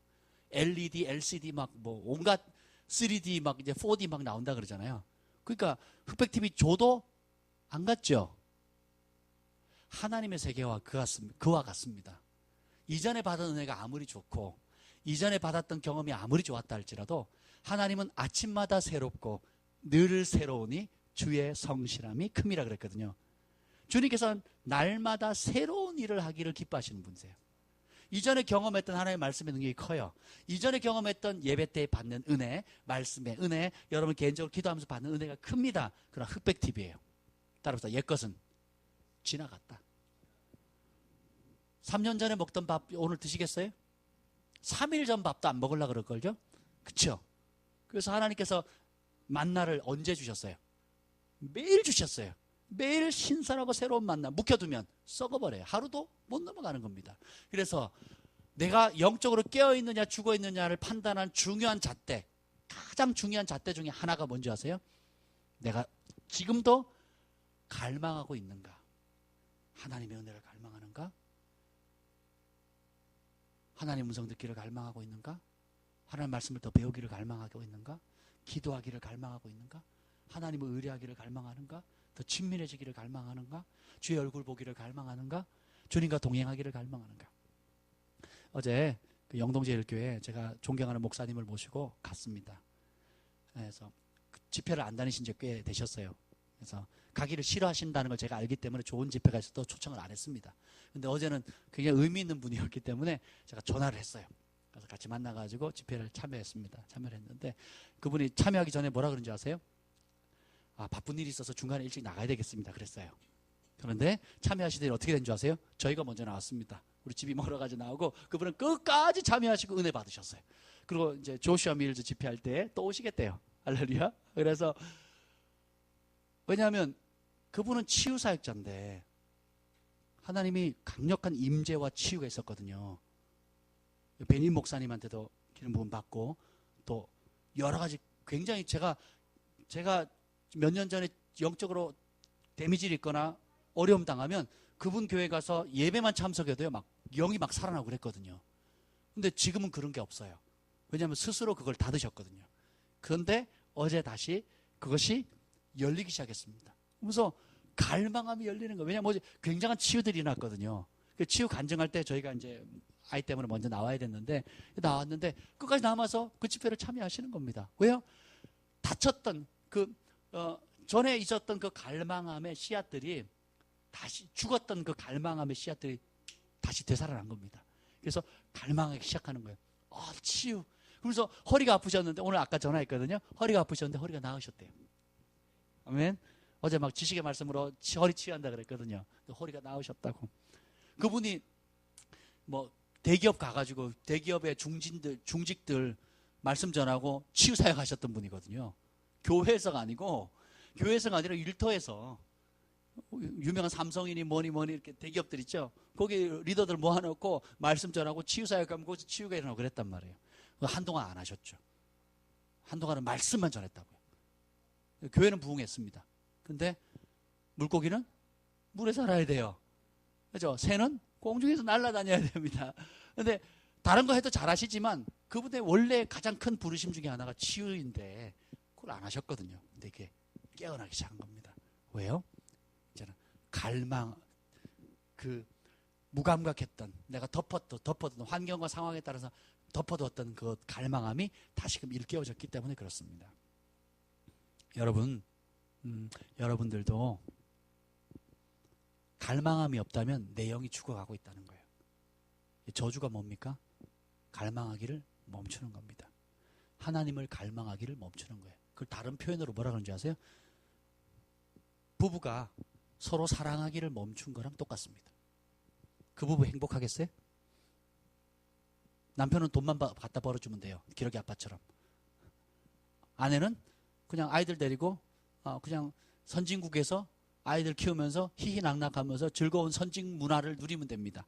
LED, LCD 막 뭐 온갖 3D 막 이제 4D 막 나온다 그러잖아요. 그러니까 흑백 TV 줘도 안 갔죠. 하나님의 세계와 그와 같습니다. 이전에 받은 은혜가 아무리 좋고 이전에 받았던 경험이 아무리 좋았다 할지라도 하나님은 아침마다 새롭고 늘 새로우니 주의 성실함이 큼이라 그랬거든요. 주님께서는 날마다 새로운 일을 하기를 기뻐하시는 분이세요. 이전에 경험했던 하나님의 말씀의 능력이 커요. 이전에 경험했던 예배 때 받는 은혜, 말씀의 은혜, 여러분 개인적으로 기도하면서 받는 은혜가 큽니다. 그러나 흑백TV예요. 따라서 옛것은 지나갔다. 3년 전에 먹던 밥 오늘 드시겠어요? 3일 전 밥도 안 먹으려고 그럴걸요? 그렇죠? 그래서 하나님께서 만나를 언제 주셨어요? 매일 주셨어요. 매일 신선하고 새로운 만나 묵혀두면 썩어버려요. 하루도 못 넘어가는 겁니다. 그래서 내가 영적으로 깨어있느냐 죽어있느냐를 판단한 중요한 잣대, 가장 중요한 잣대 중에 하나가 뭔지 아세요? 내가 지금도 갈망하고 있는가? 하나님의 은혜를 갈망하는가? 하나님 음성 듣기를 갈망하고 있는가? 하나님 말씀을 더 배우기를 갈망하고 있는가? 기도하기를 갈망하고 있는가? 하나님을 의뢰하기를 갈망하는가? 더 친밀해지기를 갈망하는가? 주의 얼굴 보기를 갈망하는가? 주님과 동행하기를 갈망하는가? 어제 그 영동제일교회 제가 존경하는 목사님을 모시고 갔습니다. 그래서 그 집회를 안 다니신 지 꽤 되셨어요. 그래서 가기를 싫어하신다는 걸 제가 알기 때문에 좋은 집회가 있어도 초청을 안 했습니다. 근데 어제는 굉장히 의미 있는 분이었기 때문에 제가 전화를 했어요. 그래서 같이 만나가지고 집회를 참여했습니다. 참여를 했는데 그분이 참여하기 전에 뭐라 그런지 아세요? 아, 바쁜 일이 있어서 중간에 일찍 나가야 되겠습니다. 그랬어요. 그런데 참여하시더니 어떻게 된 줄 아세요? 저희가 먼저 나왔습니다. 우리 집이 멀어가지고 나오고 그분은 끝까지 참여하시고 은혜 받으셨어요. 그리고 이제 조슈아 밀즈 집회할 때 또 오시겠대요. 할렐루야. 그래서 왜냐하면 그분은 치유사역자인데 하나님이 강력한 임재와 치유가 있었거든요. 베닌 목사님한테도 기름 부음 받고 또 여러 가지 굉장히 제가 몇 년 전에 영적으로 데미지를 입거나 어려움 당하면 그분 교회 가서 예배만 참석해도요 막 영이 막 살아나고 그랬거든요. 근데 지금은 그런 게 없어요. 왜냐하면 스스로 그걸 닫으셨거든요. 그런데 어제 다시 그것이 열리기 시작했습니다. 그래서 갈망함이 열리는 거예요. 왜냐하면 어제 굉장한 치유들이 났거든요. 치유 간증할 때 저희가 이제 아이 때문에 먼저 나와야 됐는데 나왔는데 끝까지 남아서 그 집회를 참여하시는 겁니다. 왜요? 다쳤던 전에 있었던 그 갈망함의 씨앗들이 다시 죽었던 그 갈망함의 씨앗들이 다시 되살아난 겁니다. 그래서 갈망하기 시작하는 거예요. 치유. 그래서 허리가 아프셨는데 오늘 아까 전화했거든요. 허리가 아프셨는데 허리가 나으셨대요. 아멘. 어제 막 지식의 말씀으로 허리 치유한다 그랬거든요. 허리가 나으셨다고. 그분이 뭐 대기업 가가지고 대기업의 중직들 말씀 전하고 치유 사역하셨던 분이거든요. 교회에서가 아니라 일터에서 유명한 삼성이니 뭐니 이렇게 대기업들 있죠. 거기 리더들 모아놓고 말씀 전하고 치유 사역하면 거기서 치유가 일어나고 그랬단 말이에요. 한동안 안 하셨죠. 한동안은 말씀만 전했다고요. 교회는 부흥했습니다. 근데 물고기는 물에 살아야 돼요. 그렇죠? 새는 공중에서 날아다녀야 됩니다. 근데 다른 거 해도 잘하시지만 그분의 원래 가장 큰 부르심 중에 하나가 치유인데 그걸 안 하셨거든요. 근데 이게 깨어나기 시작한 겁니다. 왜요? 이제는 갈망, 무감각했던 내가 덮어둔 환경과 상황에 따라서 덮어뒀던 그 갈망함이 다시금 일깨워졌기 때문에 그렇습니다. 여러분, 여러분들도 갈망함이 없다면 내 영이 죽어가고 있다는 거예요. 저주가 뭡니까? 갈망하기를 멈추는 겁니다. 하나님을 갈망하기를 멈추는 거예요. 그걸 다른 표현으로 뭐라 그러는지 아세요? 부부가 서로 사랑하기를 멈춘 거랑 똑같습니다. 그 부부 행복하겠어요? 남편은 돈만 갖다 벌어주면 돼요. 기러기 아빠처럼. 아내는 그냥 아이들 데리고 그냥 선진국에서 아이들 키우면서 희희낙낙하면서 즐거운 선진 문화를 누리면 됩니다.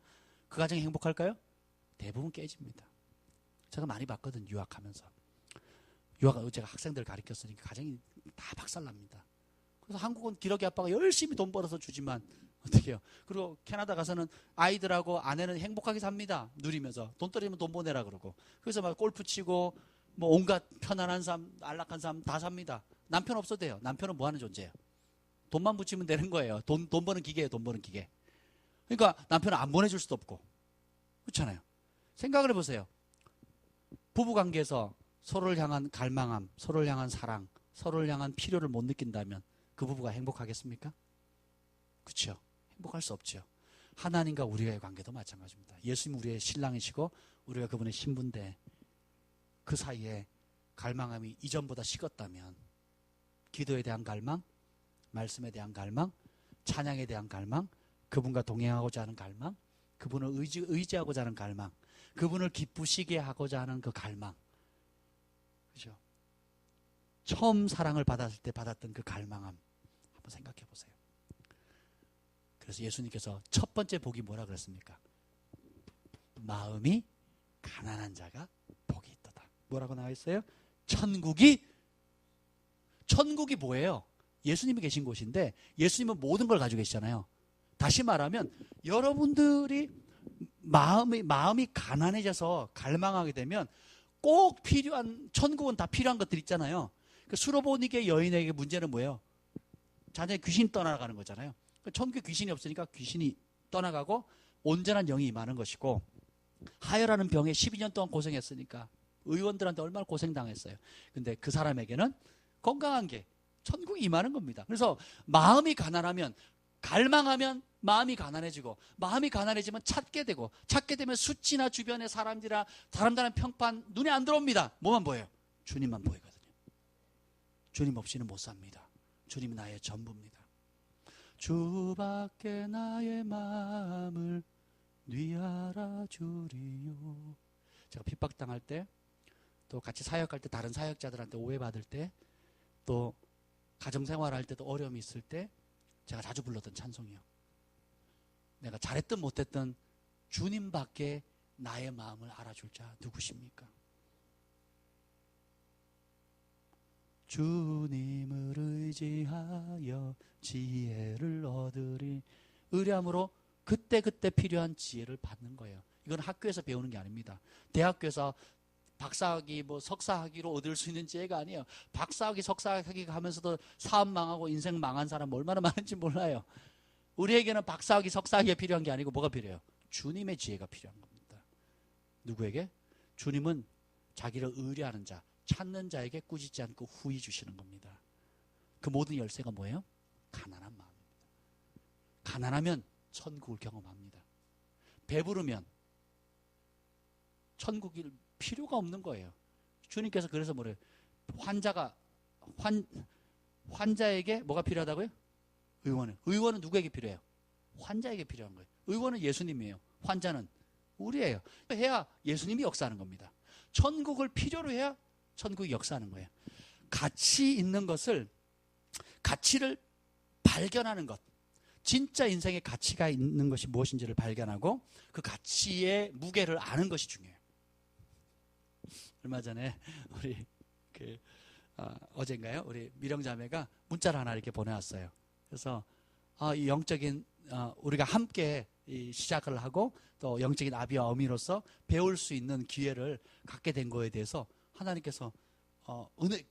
그 가정이 행복할까요? 대부분 깨집니다. 제가 많이 봤거든요. 유학하면서. 제가 학생들 가르쳤으니까 가정이 다 박살납니다. 그래서 한국은 기러기 아빠가 열심히 돈 벌어서 주지만 어떻게 해요? 그리고 캐나다 가서는 아이들하고 아내는 행복하게 삽니다. 누리면서. 돈 떨어지면 돈 보내라 그러고. 그래서 막 골프 치고 뭐 온갖 편안한 삶, 안락한 삶 다 삽니다. 남편 없어도 돼요. 남편은 뭐 하는 존재예요? 돈만 붙이면 되는 거예요. 돈 버는 기계예요. 돈 버는 기계. 그러니까 남편은 안 보내줄 수도 없고. 그렇잖아요. 생각을 해보세요. 부부관계에서 서로를 향한 갈망함, 서로를 향한 사랑, 서로를 향한 필요를 못 느낀다면 그 부부가 행복하겠습니까? 그렇죠. 행복할 수 없죠. 하나님과 우리와의 관계도 마찬가지입니다. 예수님 우리의 신랑이시고 우리가 그분의 신부인데 그 사이에 갈망함이 이전보다 식었다면 기도에 대한 갈망, 말씀에 대한 갈망, 찬양에 대한 갈망, 그분과 동행하고자 하는 갈망, 그분을 의지하고자 하는 갈망, 그분을 기쁘시게 하고자 하는 그 갈망. 그죠? 처음 사랑을 받았을 때 받았던 그 갈망함 한번 생각해 보세요. 그래서 예수님께서 첫 번째 복이 뭐라 그랬습니까? 마음이 가난한 자가 복이 있도다. 뭐라고 나와 있어요? 천국이 뭐예요? 예수님이 계신 곳인데 예수님은 모든 걸 가지고 계시잖아요. 다시 말하면 여러분들이 마음이 가난해져서 갈망하게 되면 꼭 필요한, 천국은 다 필요한 것들 있잖아요. 그 수로보니게 여인에게 문제는 뭐예요? 자녀의 귀신이 떠나가는 거잖아요. 천국에 귀신이 없으니까 귀신이 떠나가고 온전한 영이 임하는 것이고, 하혈하는 병에 12년 동안 고생했으니까 의원들한테 얼마나 고생당했어요. 근데 그 사람에게는 건강한 게 천국이 임하는 겁니다. 그래서 마음이 가난하면, 갈망하면 마음이 가난해지고, 마음이 가난해지면 찾게 되고, 찾게 되면 수치나 주변의 사람들의 평판 눈에 안 들어옵니다. 뭐만 보여요? 주님만 보이거든요. 주님 없이는 못 삽니다. 주님이 나의 전부입니다. 주밖에 나의 마음을 네 알아주리요. 제가 핍박당할 때, 또 같이 사역할 때 다른 사역자들한테 오해받을 때, 또 가정생활할 때도 어려움이 있을 때 제가 자주 불렀던 찬송이요. 내가 잘했든 못했든 주님밖에 나의 마음을 알아줄 자 누구십니까? 주님을 의지하여 지혜를 얻으리. 의뢰함으로 그때그때 필요한 지혜를 받는 거예요. 이건 학교에서 배우는 게 아닙니다. 대학교에서 박사학위, 석사학위로 얻을 수 있는 지혜가 아니에요. 박사학위, 석사학위 하면서도 사업 망하고 인생 망한 사람 얼마나 많은지 몰라요. 우리에게는 박사학위, 석사학위가 필요한 게 아니고 뭐가 필요해요? 주님의 지혜가 필요한 겁니다. 누구에게? 주님은 자기를 의뢰하는 자, 찾는 자에게 꾸짖지 않고 후히 주시는 겁니다. 그 모든 열쇠가 뭐예요? 가난한 마음입니다. 가난하면 천국을 경험합니다. 배부르면 천국일 필요가 없는 거예요. 주님께서 그래서 뭐래요? 환자에게 뭐가 필요하다고요? 의원은 누구에게 필요해요? 환자에게 필요한 거예요. 의원은 예수님이에요. 환자는 우리예요. 해야 예수님이 역사하는 겁니다. 천국을 필요로 해야 천국이 역사하는 거예요. 가치를 발견하는 것. 진짜 인생의 가치가 있는 것이 무엇인지를 발견하고 그 가치의 무게를 아는 것이 중요해요. 얼마 전에 우리 어젠가요? 우리 미령자매가 문자를 하나 이렇게 보내왔어요. 그래서 이 영적인 우리가 함께 시작을 하고 또 영적인 아비와 어미로서 배울 수 있는 기회를 갖게 된 거에 대해서 하나님께서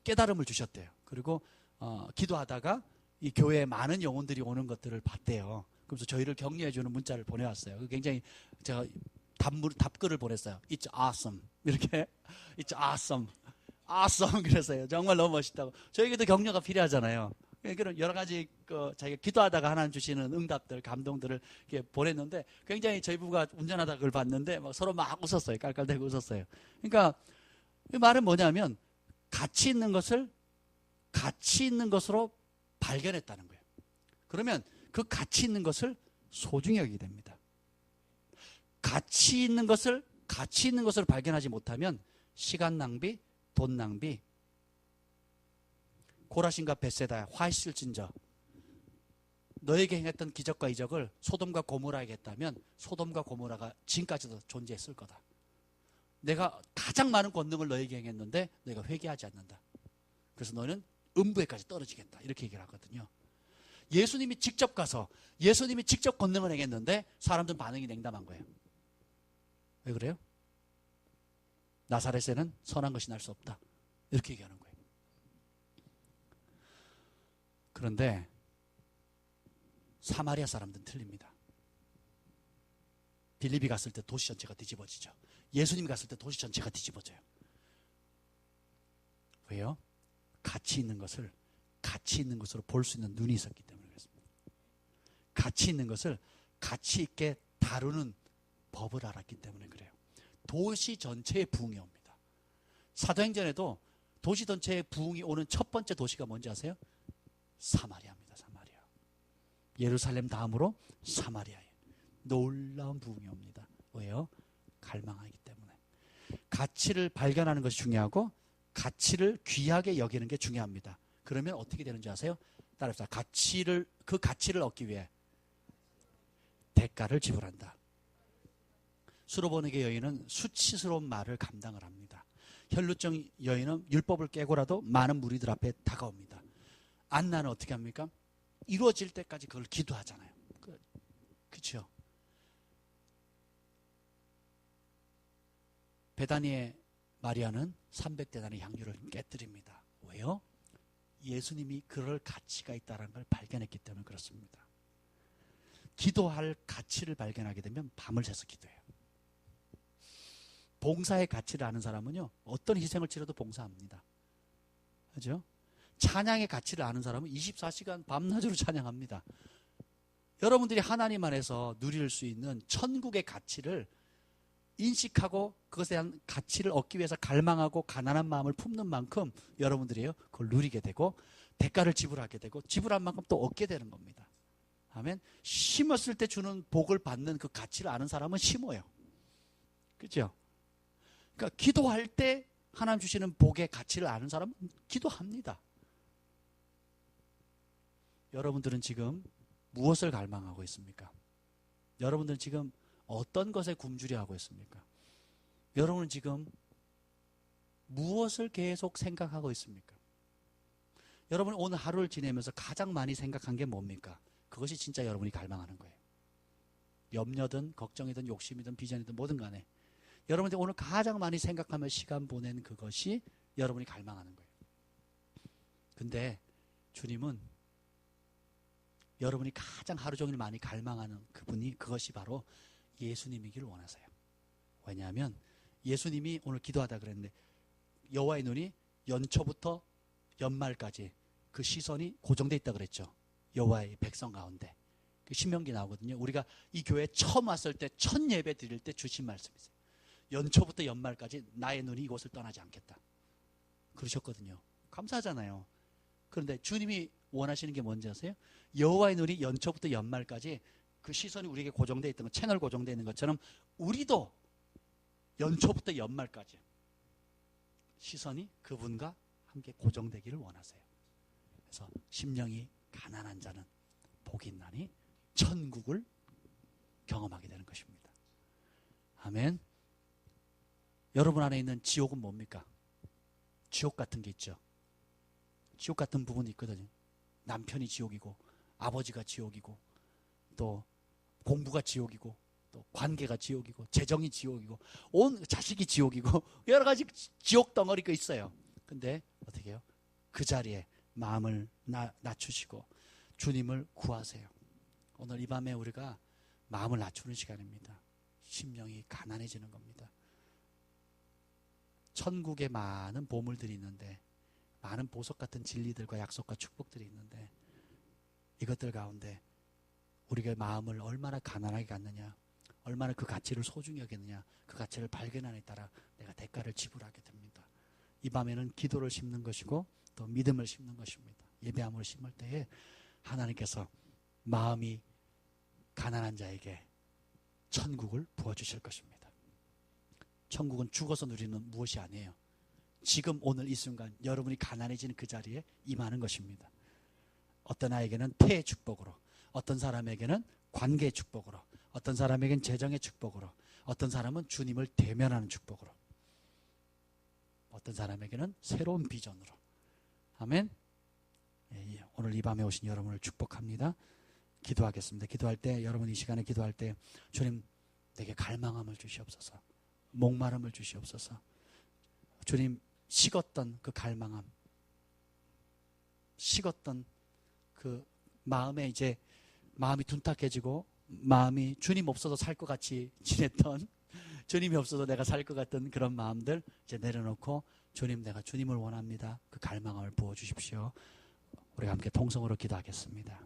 깨달음을 주셨대요. 그리고 기도하다가 이 교회에 많은 영혼들이 오는 것들을 봤대요. 그래서 저희를 격려해 주는 문자를 보내왔어요. 굉장히 제가 답글을 보냈어요. It's awesome. 이렇게 It's awesome. awesome 그랬어요. 정말 너무 멋있다고. 저에게도 격려가 필요하잖아요. 그런 여러 가지 자기가 기도하다가 하나님 주시는 응답들, 감동들을 이렇게 보냈는데 굉장히 저희 부부가 운전하다가 그걸 봤는데 서로 막 웃었어요. 깔깔대고 웃었어요. 그러니까 이 말은 뭐냐면 가치 있는 것을 가치 있는 것으로 발견했다는 거예요. 그러면 그 가치 있는 것을 소중히 여기게 됩니다. 가치 있는 것을 발견하지 못하면 시간 낭비, 돈 낭비, 고라신과 벳세다 화했을진저 너에게 행했던 기적과 이적을 소돔과 고모라에게 했다면 소돔과 고모라가 지금까지도 존재했을 거다. 내가 가장 많은 권능을 너에게 행했는데 너희가 회개하지 않는다. 그래서 너는 음부에까지 떨어지겠다. 이렇게 얘기를 하거든요. 예수님이 직접 가서 예수님이 직접 권능을 행했는데 사람들은 반응이 냉담한 거예요. 왜 그래요? 나사렛에는 선한 것이 날 수 없다. 이렇게 얘기하는 거예요. 그런데 사마리아 사람들은 틀립니다. 빌립이 갔을 때 도시 전체가 뒤집어지죠. 예수님이 갔을 때 도시 전체가 뒤집어져요. 왜요? 가치 있는 것을 가치 있는 것으로 볼 수 있는 눈이 있었기 때문에 그렇습니다. 가치 있는 것을 가치 있게 다루는 법을 알았기 때문에 그래요. 도시 전체의 부흥이 옵니다. 사도행전에도 도시 전체의 부흥이 오는 첫 번째 도시가 뭔지 아세요? 사마리아입니다. 사마리아. 예루살렘 다음으로 사마리아에 놀라운 부흥이 옵니다. 왜요? 갈망하기 때문에. 가치를 발견하는 것이 중요하고 가치를 귀하게 여기는 게 중요합니다. 그러면 어떻게 되는지 아세요? 따라합시다. 그 가치를 얻기 위해 대가를 지불한다. 수로보니게 여인은 수치스러운 말을 감당을 합니다. 혈루증 여인은 율법을 깨고라도 많은 무리들 앞에 다가옵니다. 안나는 어떻게 합니까? 이루어질 때까지 그걸 기도하잖아요. 그렇죠? 베다니의 마리아는 300데나리 향유를 깨뜨립니다. 왜요? 예수님이 그럴 가치가 있다는 걸 발견했기 때문에 그렇습니다. 기도할 가치를 발견하게 되면 밤을 새서 기도해요. 봉사의 가치를 아는 사람은요, 어떤 희생을 치러도 봉사합니다. 그죠? 찬양의 가치를 아는 사람은 24시간 밤낮으로 찬양합니다. 여러분들이 하나님 안에서 누릴 수 있는 천국의 가치를 인식하고 그것에 대한 가치를 얻기 위해서 갈망하고 가난한 마음을 품는 만큼 여러분들이요, 그걸 누리게 되고 대가를 지불하게 되고 지불한 만큼 또 얻게 되는 겁니다. 아멘. 심었을 때 주는 복을 받는 그 가치를 아는 사람은 심어요. 그렇죠? 그러니까 기도할 때 하나님 주시는 복의 가치를 아는 사람은 기도합니다. 여러분들은 지금 무엇을 갈망하고 있습니까? 여러분들은 지금 어떤 것에 굶주려 하고 있습니까? 여러분은 지금 무엇을 계속 생각하고 있습니까? 여러분 오늘 하루를 지내면서 가장 많이 생각한 게 뭡니까? 그것이 진짜 여러분이 갈망하는 거예요. 염려든 걱정이든 욕심이든 비전이든 뭐든 간에 여러분들이 오늘 가장 많이 생각하며 시간 보낸 그것이 여러분이 갈망하는 거예요. 근데 주님은 여러분이 가장 하루 종일 많이 갈망하는 그것이 바로 예수님이기를 원하세요. 왜냐하면 예수님이 오늘 기도하다 그랬는데 여호와의 눈이 연초부터 연말까지 그 시선이 고정되어 있다 그랬죠. 여호와의 백성 가운데. 그 신명기 나오거든요. 우리가 이 교회에 처음 왔을 때 첫 예배 드릴 때 주신 말씀이세요. 연초부터 연말까지 나의 눈이 이곳을 떠나지 않겠다. 그러셨거든요. 감사하잖아요. 그런데 주님이 원하시는 게 뭔지 아세요? 여호와의 눈이 연초부터 연말까지 그 시선이 우리에게 고정되어 있던 것, 채널 고정되어 있는 것처럼 우리도 연초부터 연말까지 시선이 그분과 함께 고정되기를 원하세요. 그래서 심령이 가난한 자는 복이 있나니 천국을 경험하게 되는 것입니다. 아멘. 여러분 안에 있는 지옥은 뭡니까? 지옥 같은 게 있죠. 지옥 같은 부분이 있거든요. 남편이 지옥이고 아버지가 지옥이고 또 공부가 지옥이고 또 관계가 지옥이고 재정이 지옥이고 온 자식이 지옥이고 여러 가지 지옥 덩어리가 있어요. 근데 어떻게 해요? 그 자리에 마음을 낮추시고 주님을 구하세요. 오늘 이 밤에 우리가 마음을 낮추는 시간입니다. 심령이 가난해지는 겁니다. 천국에 많은 보물들이 있는데 많은 보석 같은 진리들과 약속과 축복들이 있는데 이것들 가운데 우리가 마음을 얼마나 가난하게 갖느냐, 얼마나 그 가치를 소중히 여기느냐, 그 가치를 발견하느냐에 따라 내가 대가를 지불하게 됩니다. 이 밤에는 기도를 심는 것이고 또 믿음을 심는 것입니다. 예배함을 심을 때에 하나님께서 마음이 가난한 자에게 천국을 부어주실 것입니다. 천국은 죽어서 누리는 무엇이 아니에요. 지금 오늘 이 순간 여러분이 가난해지는 그 자리에 임하는 것입니다. 어떤 아이에게는 태의 축복으로, 어떤 사람에게는 관계의 축복으로, 어떤 사람에게는 재정의 축복으로, 어떤 사람은 주님을 대면하는 축복으로, 어떤 사람에게는 새로운 비전으로. 아멘. 예, 오늘 이 밤에 오신 여러분을 축복합니다. 기도하겠습니다. 기도할 때, 여러분 이 시간에 기도할 때 주님 내게 갈망함을 주시옵소서, 목마름을 주시옵소서. 주님 식었던 그 갈망함, 식었던 그 마음에 이제 마음이 둔탁해지고 마음이 주님 없어서 살 것 같이 지냈던 주님이 없어도 내가 살 것 같은 그런 마음들 이제 내려놓고 주님, 내가 주님을 원합니다. 그 갈망을 부어주십시오. 우리가 함께 통성으로 기도하겠습니다.